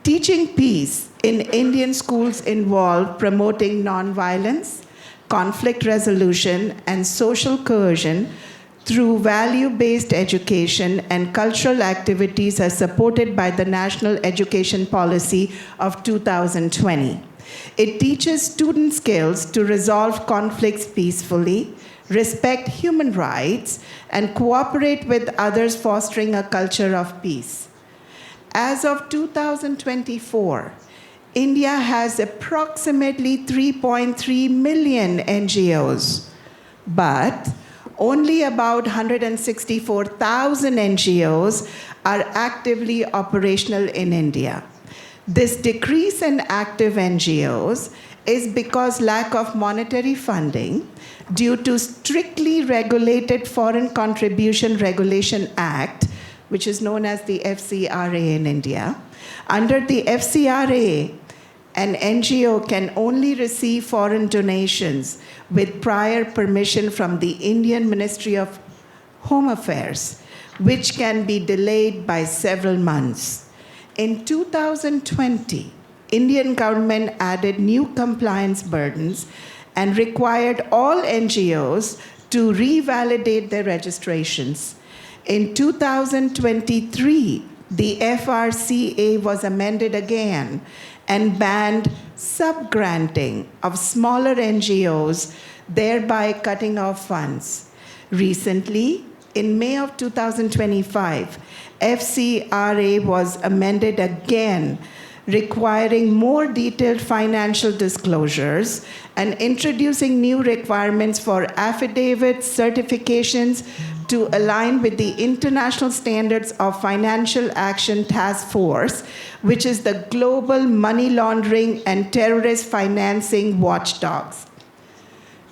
Teaching peace in Indian schools involved promoting nonviolence, conflict resolution, and social cohesion through value-based education and cultural activities as supported by the National Education Policy of 2020. It teaches student skills to resolve conflicts peacefully, respect human rights, and cooperate with others, fostering a culture of peace. As of 2024, India has approximately 3.3 million NGOs, but only about 164,000 NGOs are actively operational in India. This decrease in active NGOs is because lack of monetary funding due to strictly regulated Foreign Contribution Regulation Act, which is known as the FCRA in India. Under the FCRA, an NGO can only receive foreign donations with prior permission from the Indian Ministry of Home Affairs, which can be delayed by several months. In 2020, Indian government added new compliance burdens and required all NGOs to revalidate their registrations. In 2023, the FRCA was amended again and banned sub-granting of smaller NGOs, thereby cutting off funds. Recently, in May of 2025, FCRA was amended again, requiring more detailed financial disclosures and introducing new requirements for affidavits, certifications to align with the International Standards of Financial Action Task Force, which is the global money laundering and terrorist financing watchdogs.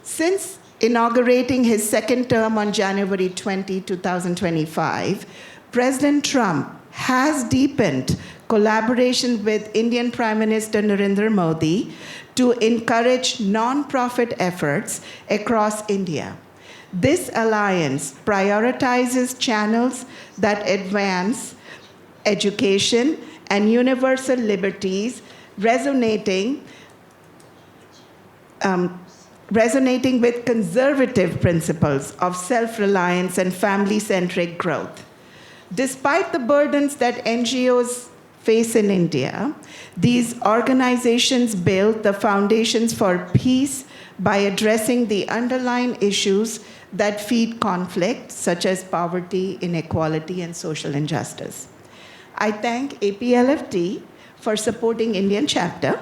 Since inaugurating his second term on January 20, 2025, President Trump has deepened collaboration with Indian Prime Minister Narendra Modi to encourage non-profit efforts across India. This alliance prioritizes channels that advance education and universal liberties, resonating with conservative principles of self-reliance and family-centric growth. Despite the burdens that NGOs face in India, these organizations build the foundations for peace by addressing the underlying issues that feed conflict, such as poverty, inequality, and social injustice. I thank APLFD for supporting Indian chapter,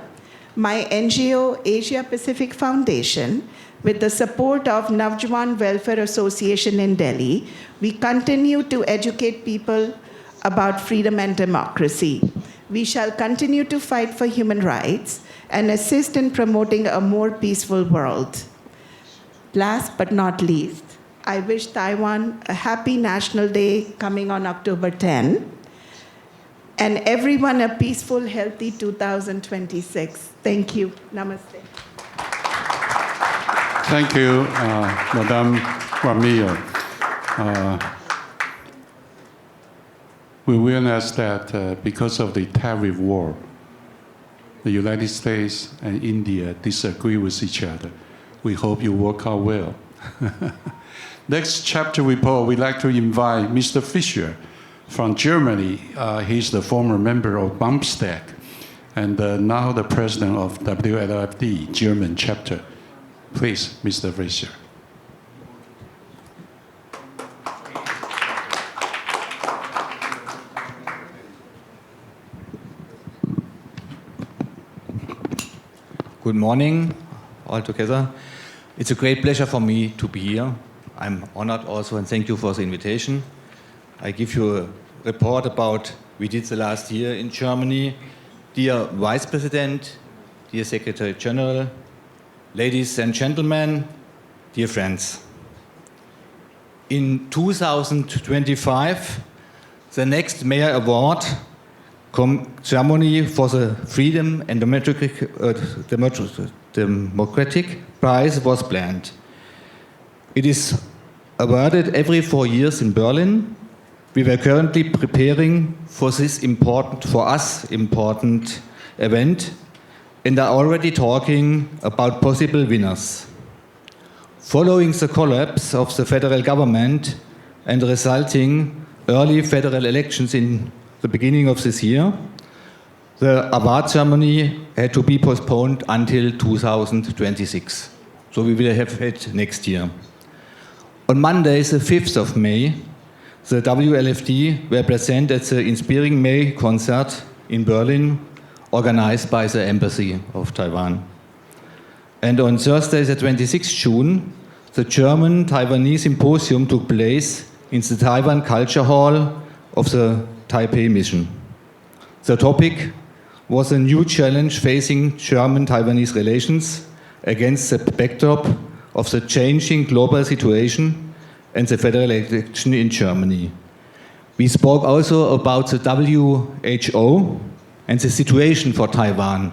my NGO Asia Pacific Foundation, with the support of Navjawan Welfare Association in Delhi. We continue to educate people about freedom and democracy. We shall continue to fight for human rights and assist in promoting a more peaceful world. Last but not least, I wish Taiwan a happy National Day coming on October 10, and everyone a peaceful, healthy 2026. Thank you. Namaste. Thank you, Madame Ramillo. We realize that because of the tariff war, the United States and India disagree with each other. We hope you work out well. Next chapter report, we'd like to invite Mr. Fischer from Germany. He's the former member of BAMSTEC and now the president of WLFD, German chapter. Please, Mr. Fischer. Good morning, all together. It's a great pleasure for me to be here. I'm honored also, and thank you for the invitation. I give you a report about what we did the last year in Germany. Dear Vice President, dear Secretary General, ladies and gentlemen, dear friends. In 2025, the next Mayor Award ceremony for the Freedom and Democratic Prize was planned. It is awarded every 4 years in Berlin. We were currently preparing for this important event and are already talking about possible winners. Following the collapse of the federal government and resulting early federal elections in the beginning of this year, the award ceremony had to be postponed until 2026. So we will have it next year. On Monday, the 5th of May, the WLFD were present at the Inspiring May concert in Berlin, organized by the Embassy of Taiwan. And on Thursday, the 26th June, the German-Taiwanese Symposium took place in the Taiwan Culture Hall of the Taipei Mission. The topic was a new challenge facing German-Taiwanese relations against the backdrop of the changing global situation and the federal election in Germany. We spoke also about the WHO and the situation for Taiwan.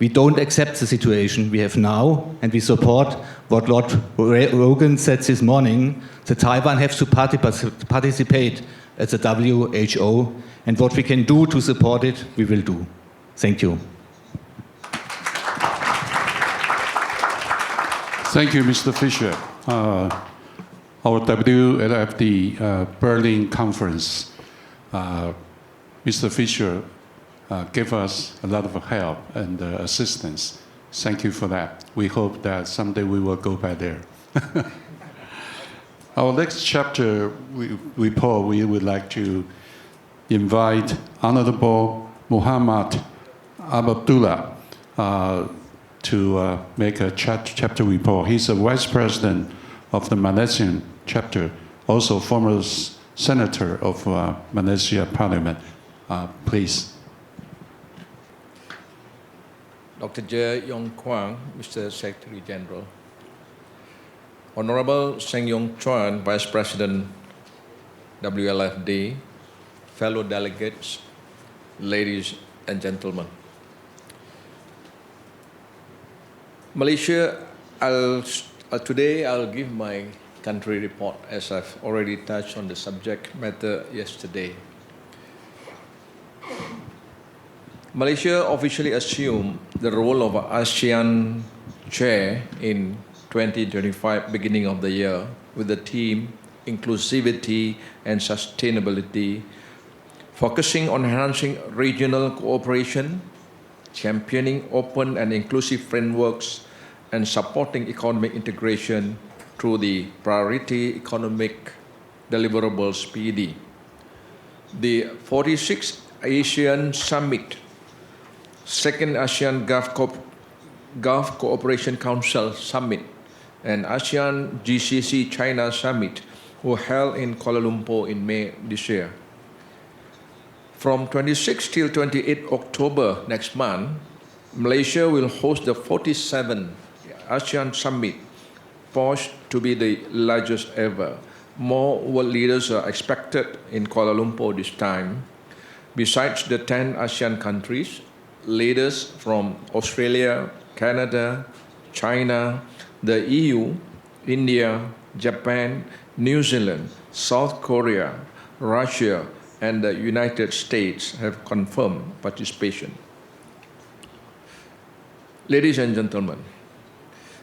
We don't accept the situation we have now, and we support what Lord Rogan said this morning, that Taiwan has to participate at the WHO, and what we can do to support it, we will do. Thank you. Thank you, Mr. Fischer. Our WLFD Berlin conference, Mr. Fischer gave us a lot of help and assistance. Thank you for that. We hope that someday we will go back there. Our next chapter report, we would like to invite Honorable Muhammad Abdullah to make a chapter report. He's a vice president of the Malaysian chapter, also former senator of Malaysia Parliament. Please. Dr. Je Yong Kwang, Mr. Secretary General. Honorable Seng Yong Chuan, Vice President, WLFD, fellow delegates, ladies and gentlemen. Malaysia, today I'll give my country report, as I've already touched on the subject matter yesterday. Malaysia officially assumed the role of ASEAN chair in 2025, beginning of the year, with the theme inclusivity, and sustainability, focusing on enhancing regional cooperation, championing open and inclusive frameworks, and supporting economic integration through the priority economic deliverables (PED). The 46th ASEAN Summit, Second ASEAN Gulf Cooperation Council Summit, and ASEAN GCC China Summit were held in Kuala Lumpur in May this year. From 26 till 28 October next month, Malaysia will host the 47th ASEAN Summit, poised to be the largest ever. More world leaders are expected in Kuala Lumpur this time. Besides the 10 ASEAN countries, leaders from Australia, Canada, China, the EU, India, Japan, New Zealand, South Korea, Russia, and the United States have confirmed participation. Ladies and gentlemen,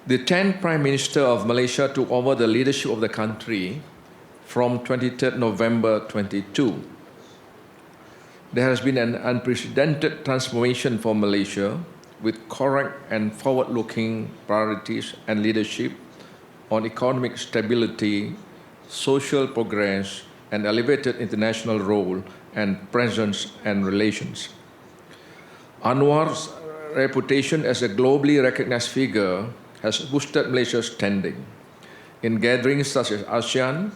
the 10th Prime Minister of Malaysia took over the leadership of the country from 23rd November 22. There has been an unprecedented transformation for Malaysia with correct and forward-looking priorities and leadership on economic stability, social progress, and elevated international role and presence and relations. Anwar's reputation as a globally recognized figure has boosted Malaysia's standing. In gatherings such as ASEAN,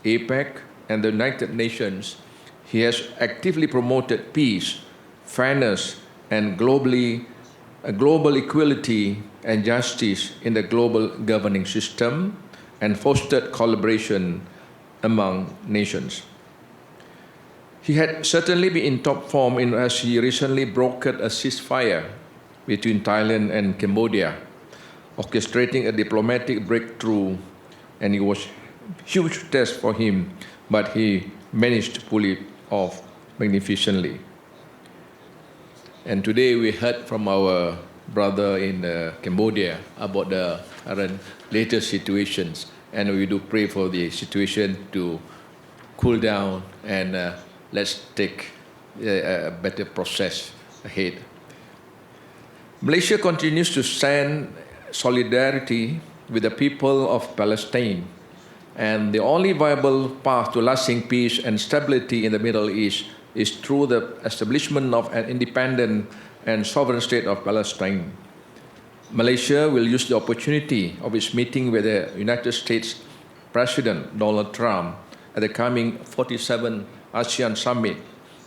APEC, and the United Nations, he has actively promoted peace, fairness, and global equality and justice in the global governing system and fostered collaboration among nations. He had certainly been in top form as he recently brokered a ceasefire between Thailand and Cambodia, orchestrating a diplomatic breakthrough, and it was a huge test for him, but he managed to pull it off magnificently. And today we heard from our brother in Cambodia about the current latest situations, and we do pray for the situation to cool down and let's take a better process ahead. Malaysia continues to send solidarity with the people of Palestine, and the only viable path to lasting peace and stability in the Middle East is through the establishment of an independent and sovereign state of Palestine. Malaysia will use the opportunity of its meeting with the United States President Donald Trump at the coming 47th ASEAN Summit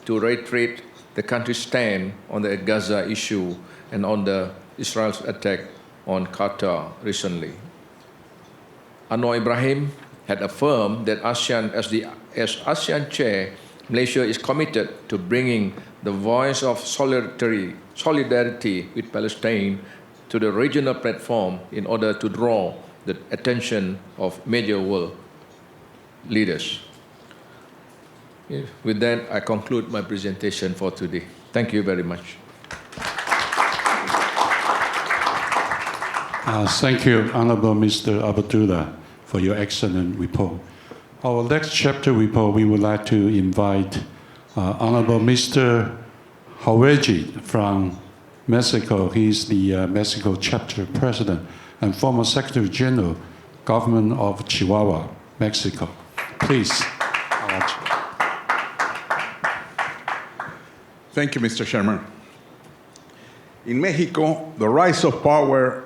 to reiterate the country's stand on the Gaza issue and on the Israel's attack on Qatar recently. Anwar Ibrahim had affirmed that ASEAN, as ASEAN chair, Malaysia is committed to bringing the voice of solidarity with Palestine to the regional platform in order to draw the attention of major world leaders. With that, I conclude my presentation for today. Thank you very much. Thank you, Honorable Mr. Abdullah, for your excellent report. Our next chapter report, we would like to invite Honorable Mr. Haweji from Mexico. He is the Mexico chapter president and former Secretary General, Government of Chihuahua, Mexico. Please, Haweji. Thank you, Mr. Chairman. In Mexico, the rise of power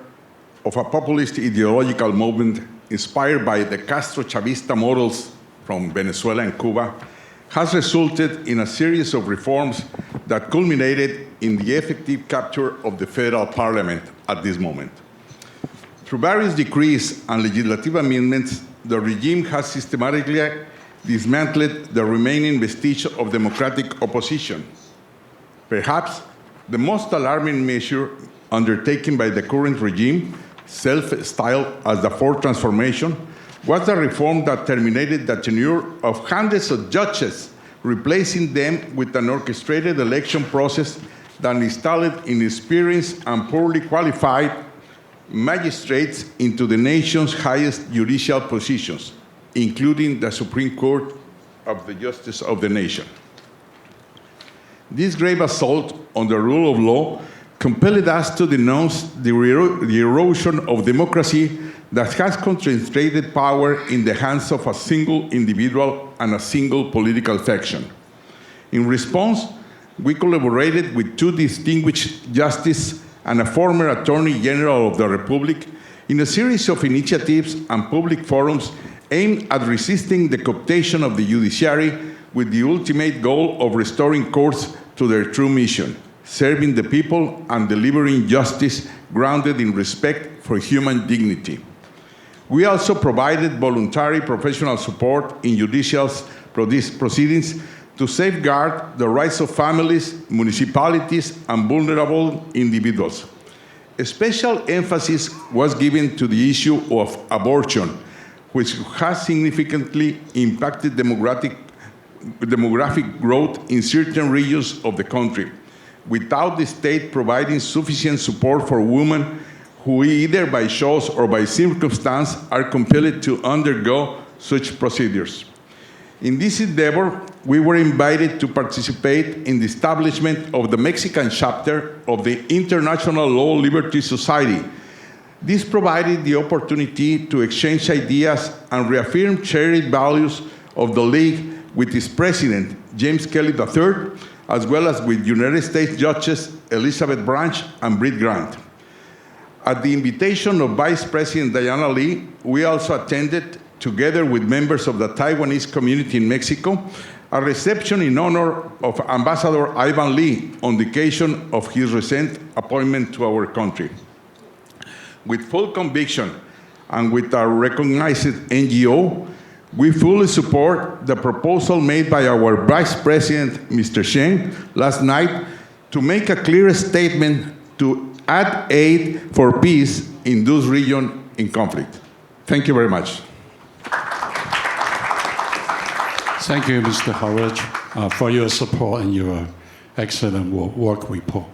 of a populist ideological movement inspired by the Castro Chavista models from Venezuela and Cuba has resulted in a series of reforms that culminated in the effective capture of the federal parliament at this moment. Through various decrees and legislative amendments, the regime has systematically dismantled the remaining vestige of democratic opposition. Perhaps the most alarming measure undertaken by the current regime, self-styled as the Fourth Transformation, was the reform that terminated the tenure of hundreds of judges, replacing them with an orchestrated election process that installed inexperienced and poorly qualified magistrates into the nation's highest judicial positions. including the Supreme Court of the Justice of the Nation. This grave assault on the rule of law compelled us to denounce the erosion of democracy that has concentrated power in the hands of a single individual and a single political faction. In response, we collaborated with two distinguished justices and a former Attorney General of the Republic in a series of initiatives and public forums aimed at resisting the cooptation of the judiciary with the ultimate goal of restoring courts to their true mission, serving the people and delivering justice grounded in respect for human dignity. We also provided voluntary professional support in judicial proceedings to safeguard the rights of families, municipalities, and vulnerable individuals. A special emphasis was given to the issue of abortion, which has significantly impacted demographic growth in certain regions of the country, without the state providing sufficient support for women who either by choice or by circumstance are compelled to undergo such procedures. In this endeavor, we were invited to participate in the establishment of the Mexican chapter of the International Law Liberty Society. This provided the opportunity to exchange ideas and reaffirm shared values of the League with its president, James Kelly III, as well as with United States Judges Elizabeth Branch and Britt Grant. At the invitation of Vice President Diana Lee, we also attended, together with members of the Taiwanese community in Mexico, a reception in honor of Ambassador Ivan Lee on the occasion of his recent appointment to our country. With full conviction and with our recognized NGO, we fully support the proposal made by our Vice President, Mr. Sheng, last night to make a clear statement to add aid for peace in those regions in conflict. Thank you very much. Thank you, Mr. Howard, for your support and your excellent work report.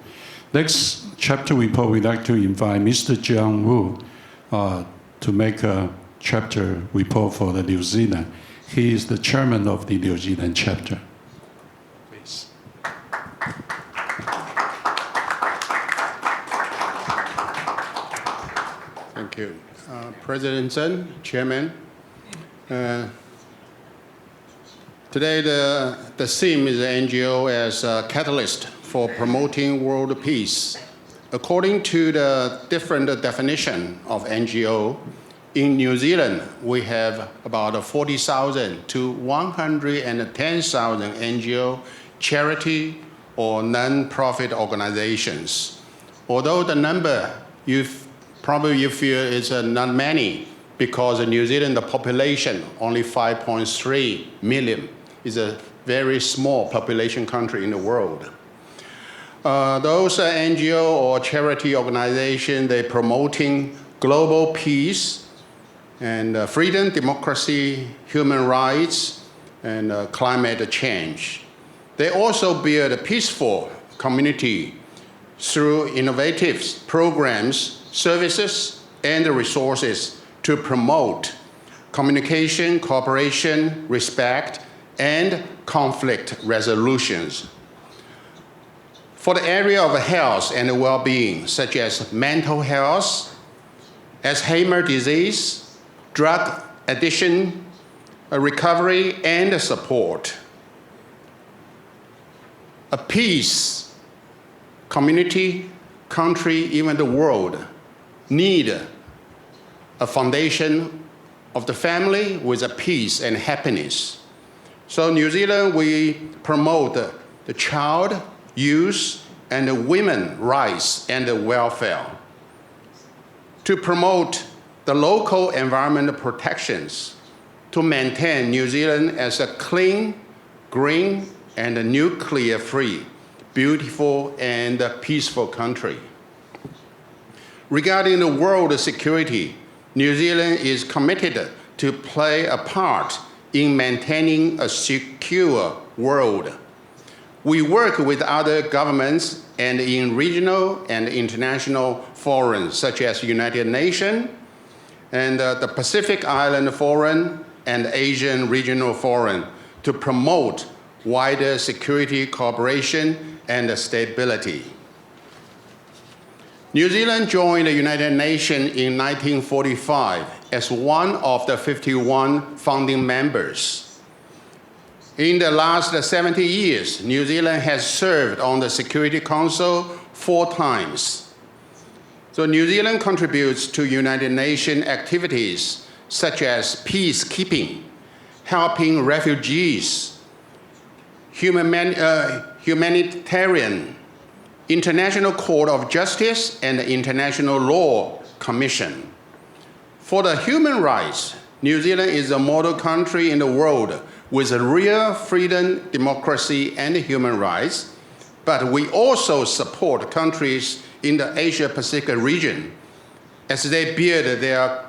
Next chapter report, we'd like to invite Mr. Jiang Wu to make a chapter report for the New Zealand. He is the chairman of the New Zealand chapter. Please. Thank you. President Chen, Chairman. Today, the theme is the NGO as a catalyst for promoting world peace. According to the different definition of NGO, in New Zealand, we have about 40,000 to 110,000 NGO, charity, or non-profit organizations. Although the number you feel is not many, because in New Zealand, the population, only 5.3 million, is a very small population country in the world. Those NGO or charity organizations, they're promoting global peace and freedom, democracy, human rights, and climate change. They also build a peaceful community through innovative programs, services, and resources to promote communication, cooperation, respect, and conflict resolutions. For the area of health and well-being, such as mental health, Alzheimer's disease, drug addiction, recovery, and support. A peace, community, country, even the world need a foundation of the family with a peace and happiness. So New Zealand, we promote the child, youth, and the women rights and the welfare. To promote the local environmental protections, to maintain New Zealand as a clean, green, and nuclear-free, beautiful, and peaceful country. Regarding the world security, New Zealand is committed to play a part in maintaining a secure world. We work with other governments and in regional and international forums, such as United Nations and the Pacific Island Forum, and Asian Regional Forum to promote wider security cooperation and stability. New Zealand joined the United Nations in 1945 as one of the 51 founding members. In the last 70 years, New Zealand has served on the Security Council 4 times. So New Zealand contributes to United Nations activities such as peacekeeping, helping refugees, humanitarian, International Court of Justice, and the International Law Commission. For the human rights, New Zealand is a model country in the world with real freedom, democracy, and human rights, but we also support countries in the Asia-Pacific region as they build their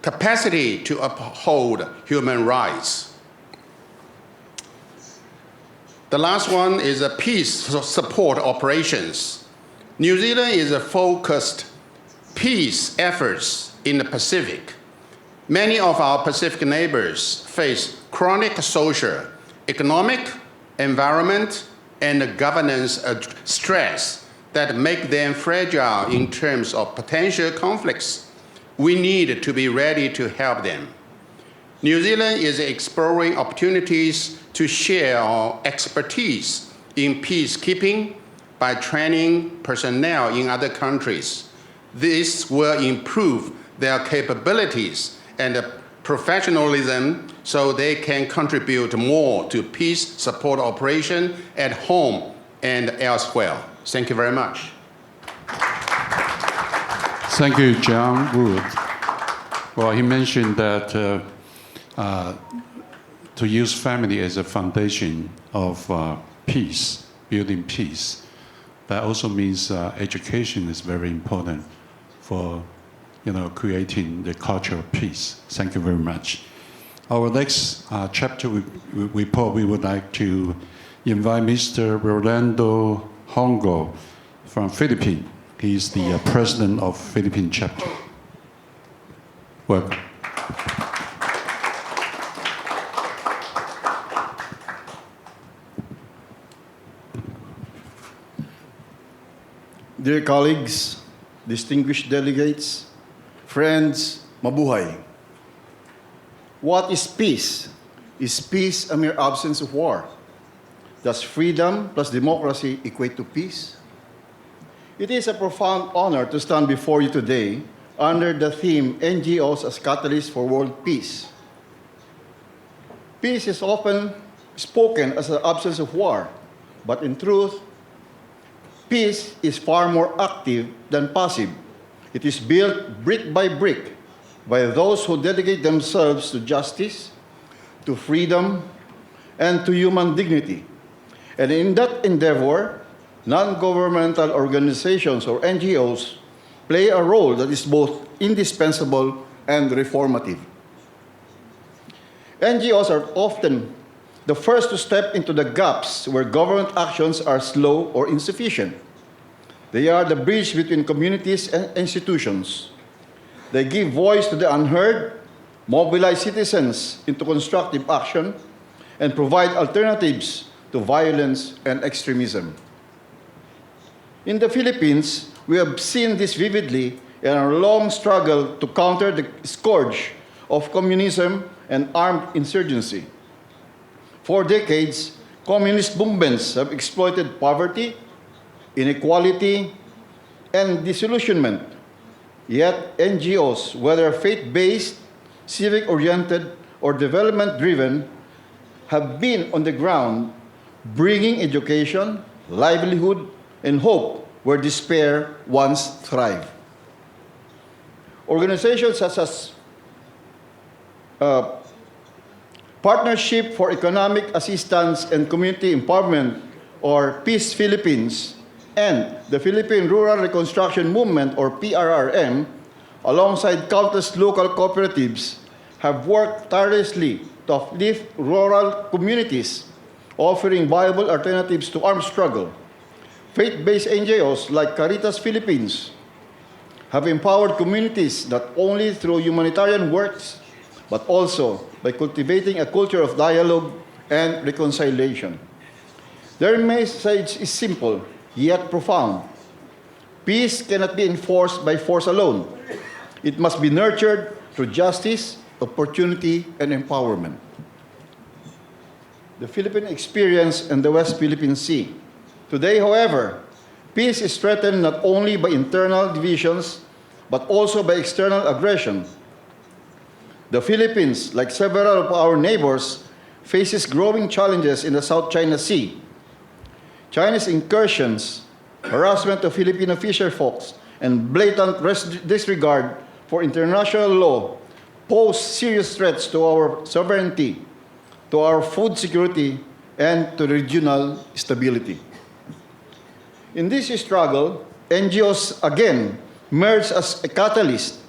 capacity to uphold human rights. The last one is peace support operations. New Zealand is focused peace efforts in the Pacific. Many of our Pacific neighbors face chronic social, economic, environment, and governance stress that make them fragile in terms of potential conflicts. We need to be ready to help them. New Zealand is exploring opportunities to share our expertise in peacekeeping by training personnel in other countries. This will improve their capabilities and professionalism so they can contribute more to peace support operation at home and elsewhere. Thank you very much. Thank you, John Wood. Well, he mentioned that to use family as a foundation of peace, building peace. That also means education is very important for creating the culture of peace. Thank you very much. Our next chapter report, we would like to invite Mr. Rolando Hongo from Philippines. He is the president of Philippine chapter. Welcome. Dear colleagues, distinguished delegates, friends, mabuhay. What is peace? Is peace a mere absence of war? Does freedom plus democracy equate to peace? It is a profound honor to stand before you today under the theme NGOs as catalysts for world peace. Peace is often spoken as an absence of war, but in truth, peace is far more active than passive. It is built brick by brick by those who dedicate themselves to justice, to freedom, and to human dignity. And in that endeavor, non-governmental organizations or NGOs play a role that is both indispensable and reformative. NGOs are often the first to step into the gaps where government actions are slow or insufficient. They are the bridge between communities and institutions. They give voice to the unheard, mobilize citizens into constructive action, and provide alternatives to violence and extremism. In the Philippines, we have seen this vividly in our long struggle to counter the scourge of communism and armed insurgency. For decades, communist movements have exploited poverty, inequality, and disillusionment. Yet NGOs, whether faith-based, civic-oriented, or development-driven, have been on the ground bringing education, livelihood, and hope where despair once thrived. Organizations such as Partnership for Economic Assistance and Community Empowerment, or Peace Philippines, and the Philippine Rural Reconstruction Movement, or PRRM, alongside countless local cooperatives, have worked tirelessly to uplift rural communities, offering viable alternatives to armed struggle. Faith-based NGOs like Caritas Philippines have empowered communities not only through humanitarian works, but also by by cultivating a culture of dialogue and reconciliation. Their message is simple, yet profound. Peace cannot be enforced by force alone. It must be nurtured through justice, opportunity, and empowerment. The Philippine experience in the West Philippine Sea. Today, however, peace is threatened not only by internal divisions, but also by external aggression. The Philippines, like several of our neighbors, faces growing challenges in the South China Sea. Chinese incursions, harassment of Filipino fisherfolks, and blatant disregard for international law pose serious threats to our sovereignty, to our food security, and to regional stability. In this struggle, NGOs again merge as a catalyst.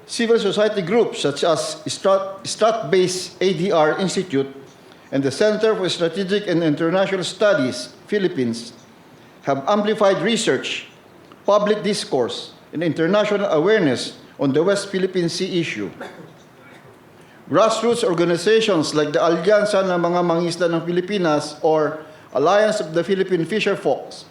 Civil society groups such as Strat-based ADR Institute and the Center for Strategic and International Studies, Philippines, have amplified research, public discourse, and international awareness on the West Philippine Sea issue. Grassroots organizations like the Alyansa ng mga Mangingisda ng Pilipinas or Alliance of the Philippine Fisherfolks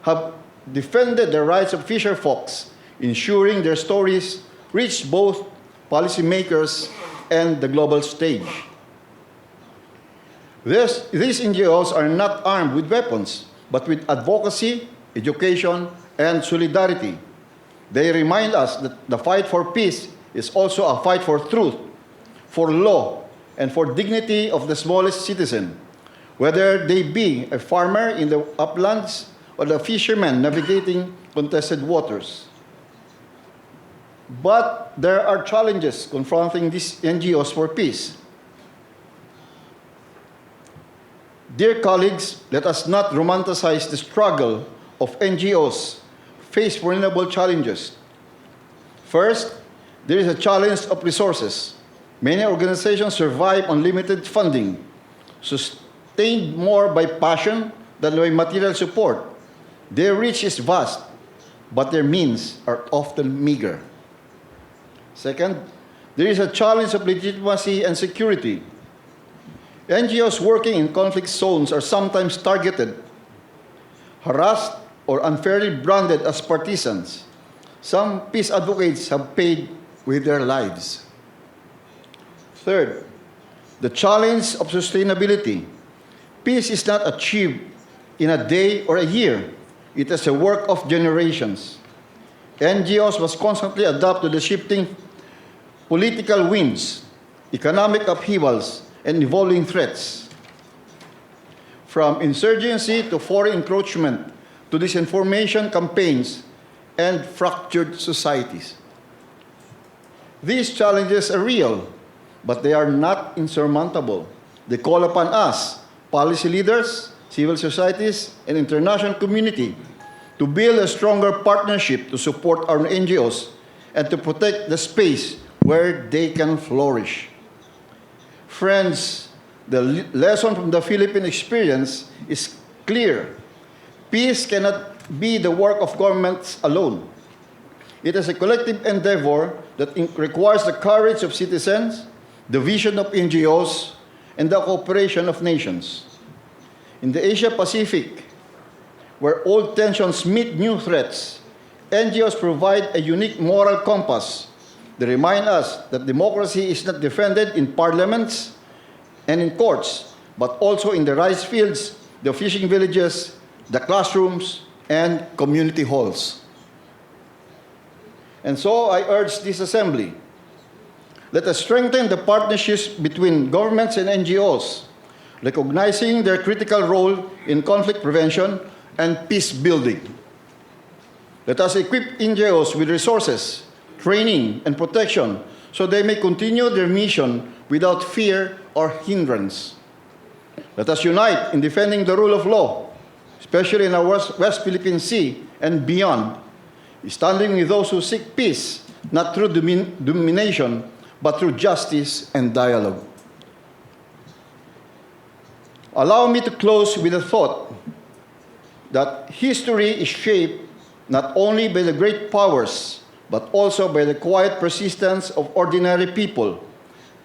have defended the rights of fisherfolks, ensuring their stories reach both policymakers and the global stage. These NGOs are not armed with weapons, but with advocacy, education, and solidarity. They remind us that the fight for peace is also a fight for truth, for law, and for dignity of the smallest citizen, whether they be a farmer in the uplands or the fisherman navigating contested waters. But there are challenges confronting these NGOs for peace. Dear colleagues, let us not romanticize the struggle of NGOs face vulnerable challenges. First, there is a challenge of resources. Many organizations survive on limited funding, sustained more by passion than by material support. Their reach is vast, but their means are often meager. Second, there is a challenge of legitimacy and security. NGOs working in conflict zones are sometimes targeted, harassed, or unfairly branded as partisans. Some peace advocates have paid with their lives. Third, the challenge of sustainability. Peace is not achieved in a day or a year. It is a work of generations. NGOs must constantly adapt to the shifting political winds, economic upheavals, and evolving threats. From insurgency to foreign encroachment to disinformation campaigns and fractured societies. These challenges are real, but they are not insurmountable. They call upon us, policy leaders, civil societies, and international community to build a stronger partnership to support our NGOs and to protect the space where they can flourish. Friends, the lesson from the Philippine experience is clear. Peace cannot be the work of governments alone. It is a collective endeavor that requires the courage of citizens, the vision of NGOs, and the cooperation of nations. In the Asia-Pacific, where old tensions meet new threats, NGOs provide a unique moral compass. They remind us that democracy is not defended in parliaments and in courts, but also in the rice fields, the fishing villages, the classrooms, and community halls. And so I urge this assembly, let us strengthen the partnerships between governments and NGOs, recognizing their critical role in conflict prevention and peace building. Let us equip NGOs with resources, training, and protection so they may continue their mission without fear or hindrance. Let us unite in defending the rule of law, especially in our West Philippine Sea and beyond, standing with those who seek peace, not through domination, but through justice and dialogue. Allow me to close with a thought that history is shaped not only by the great powers, but also by the quiet persistence of ordinary people,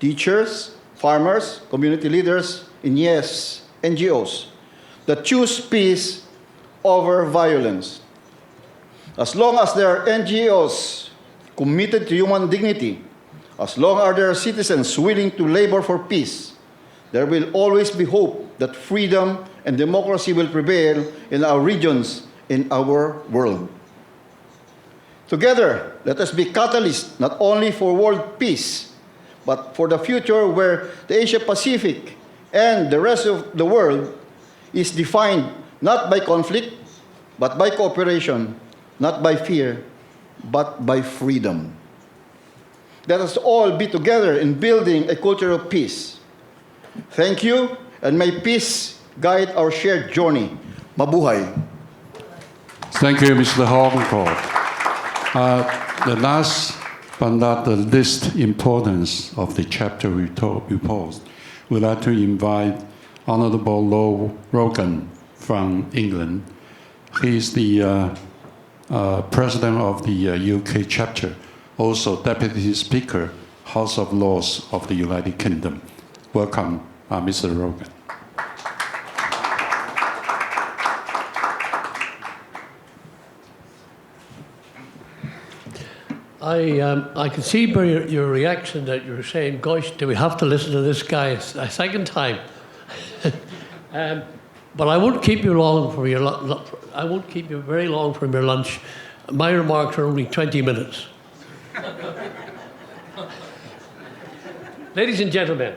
teachers, farmers, community leaders, and yes, NGOs that choose peace over violence. As long as there are NGOs committed to human dignity, as long as there are citizens willing to labor for peace, there will always be hope that freedom and democracy will prevail in our regions, in our world. Together, let us be catalysts not only for world peace, but for the future where the Asia-Pacific and the rest of the world is defined not by conflict, but by cooperation, not by fear, but by freedom. Let us all be together in building a culture of peace. Thank you, and may peace guide our shared journey. Mabuhay. Thank you, Mr. Horncourt. The last but not the least importance of the chapter we posed, we'd like to invite Honorable Lowell Rogan from England. He's the President of the UK chapter, also Deputy Speaker, House of Lords of the United Kingdom. Welcome, Mr. Rogan. I can see by your reaction that you're saying, gosh, do we have to listen to this guy a second time? But I won't keep you long for your I won't keep you very long from your lunch. My remarks are only 20 minutes. Ladies and gentlemen,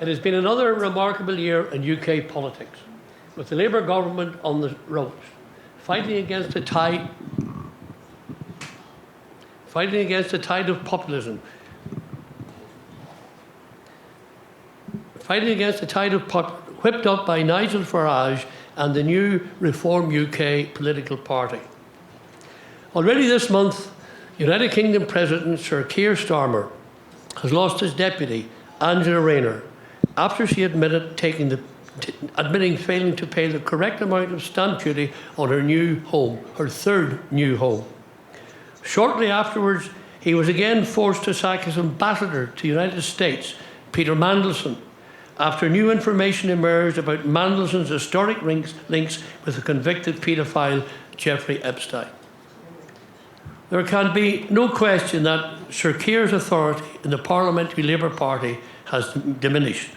it has been another remarkable year in UK politics, with the Labour government on the ropes, fighting against the tide of populism, whipped up by Nigel Farage and the new Reform UK political party. Already this month, United Kingdom President Sir Keir Starmer has lost his deputy, Angela Rayner, after she admitting failing to pay the correct amount of stamp duty on her new home, her third new home. Shortly afterwards, he was again forced to sack his ambassador to the United States, Peter Mandelson, after new information emerged about Mandelson's historic links with the convicted paedophile Jeffrey Epstein. There can be no question that Sir Keir's authority in the Parliamentary Labour Party has diminished,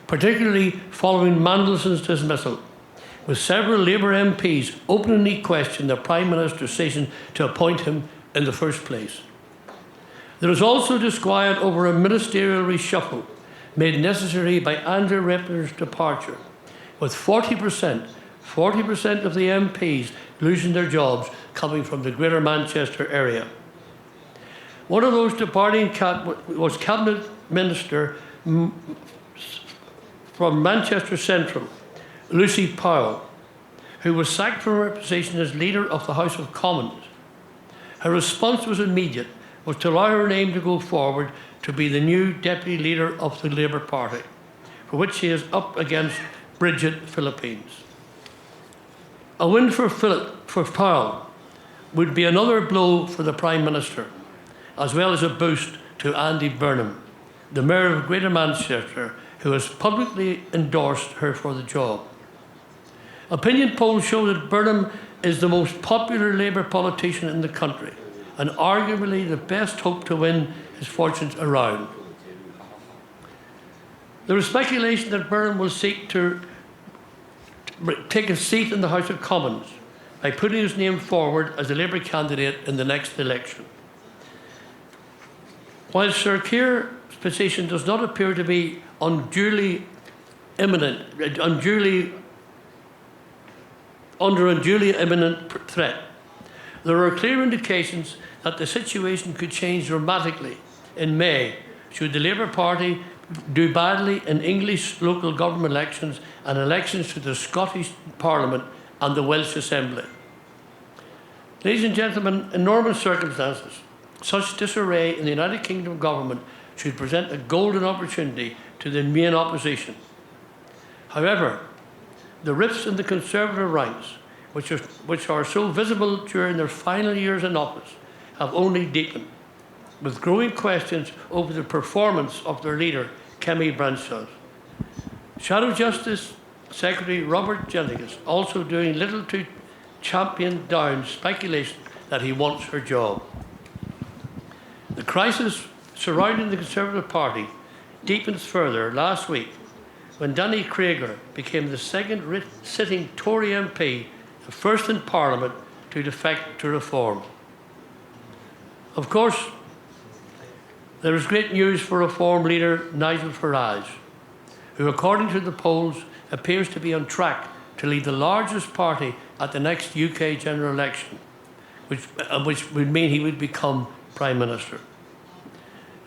particularly following Mandelson's dismissal, with several Labour MPs openly questioning the Prime Minister's decision to appoint him in the first place. There is also disquiet over a ministerial reshuffle made necessary by Andrew Ripner's departure, with 40% of the MPs losing their jobs coming from the Greater Manchester area. One of those departing was Cabinet Minister from Manchester Central, Lucy Powell, who was sacked from her position as Leader of the House of Commons. Her response was immediate, was to allow her name to go forward to be the new Deputy Leader of the Labour Party, for which she is up against Bridget Philippines. A win for Powell would be another blow for the Prime Minister, as well as a boost to Andy Burnham, the Mayor of Greater Manchester, who has publicly endorsed her for the job. Opinion polls show that Burnham is the most popular Labour politician in the country, and arguably the best hope to win his fortunes around. There is speculation that Burnham will seek to take a seat in the House of Commons by putting his name forward as a Labour candidate in the next election. While Sir Keir's position does not appear to be unduly imminent threat, there are clear indications that the situation could change dramatically in May should the Labour Party do badly in English local government elections and elections to the Scottish Parliament and the Welsh Assembly. Ladies and gentlemen, in normal circumstances, such disarray in the United Kingdom government should present a golden opportunity to the main opposition. However, the rifts in the Conservative ranks, which are so visible during their final years in office, have only deepened. with growing questions over the performance of their leader, Kemi Branshaw. Shadow Justice Secretary Robert Jennings also doing little to champion down speculation that he wants her job. The crisis surrounding the Conservative Party deepens further last week when Danny Craigor became the second sitting Tory MP, the first in Parliament to defect to reform. Of course, there is great news for Reform leader Nigel Farage, who, according to the polls, appears to be on track to lead the largest party at the next UK general election, which would mean he would become Prime Minister.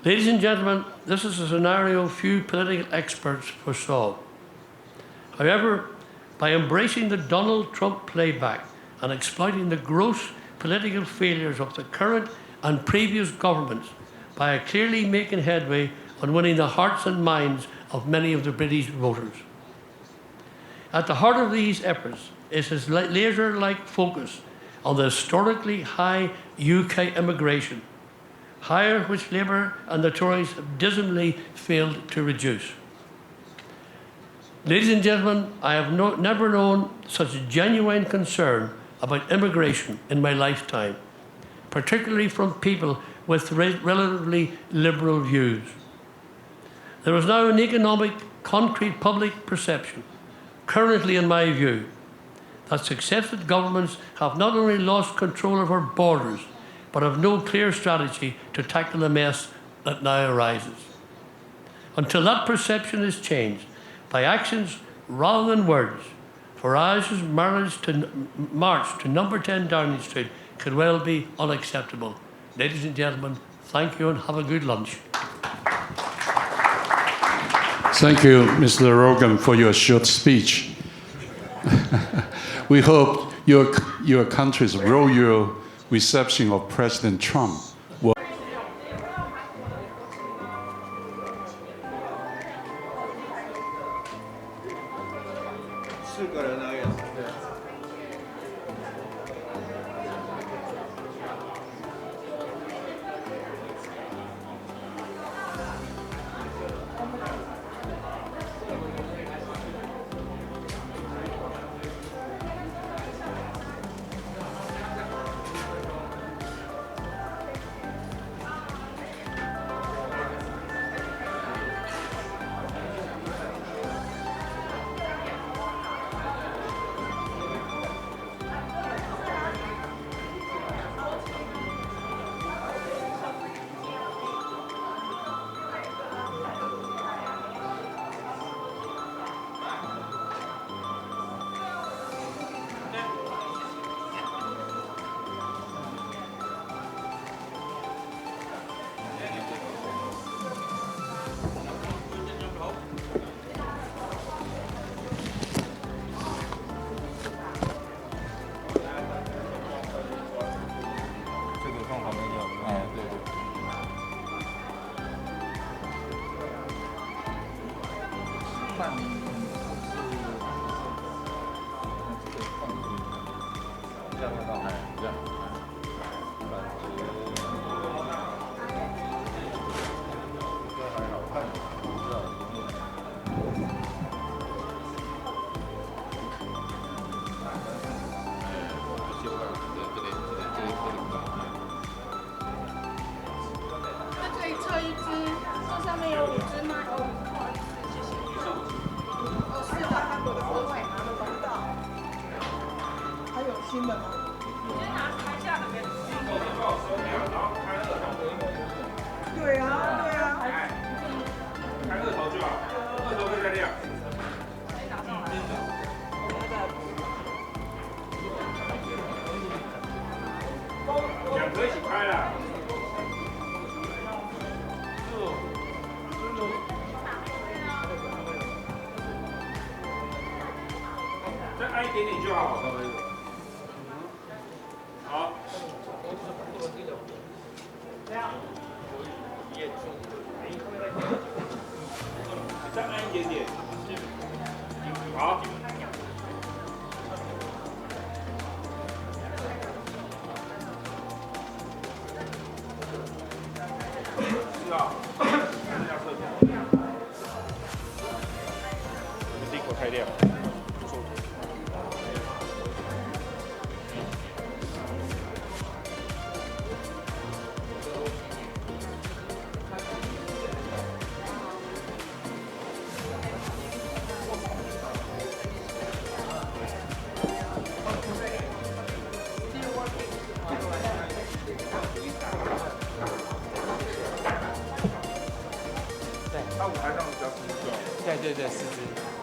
Ladies and gentlemen, this is a scenario few political experts foresaw. However, by embracing the Donald Trump playback and exploiting the gross political failures of the current and previous governments, by clearly making headway on winning the hearts and minds of many of the British voters. At the heart of these efforts is his laser-like focus on the historically high UK immigration, higher which Labour and the Tories have dismally failed to reduce. Ladies and gentlemen, I have never known such a genuine concern about immigration in my lifetime, particularly from people with relatively liberal views. There is now an economic, concrete public perception, currently in my view, that successive governments have not only lost control of our borders, but have no clear strategy to tackle the mess that now arises. Until that perception is changed by actions rather than words, Farage's march to number 10 Downing Street could well be unacceptable. Ladies and gentlemen, thank you and have a good lunch. Thank you, Mr. Rogan, for your short speech. We hope your country's royal reception of President Trump will 立刻开亮。对，它舞台上比较舒适。对对对，四肢。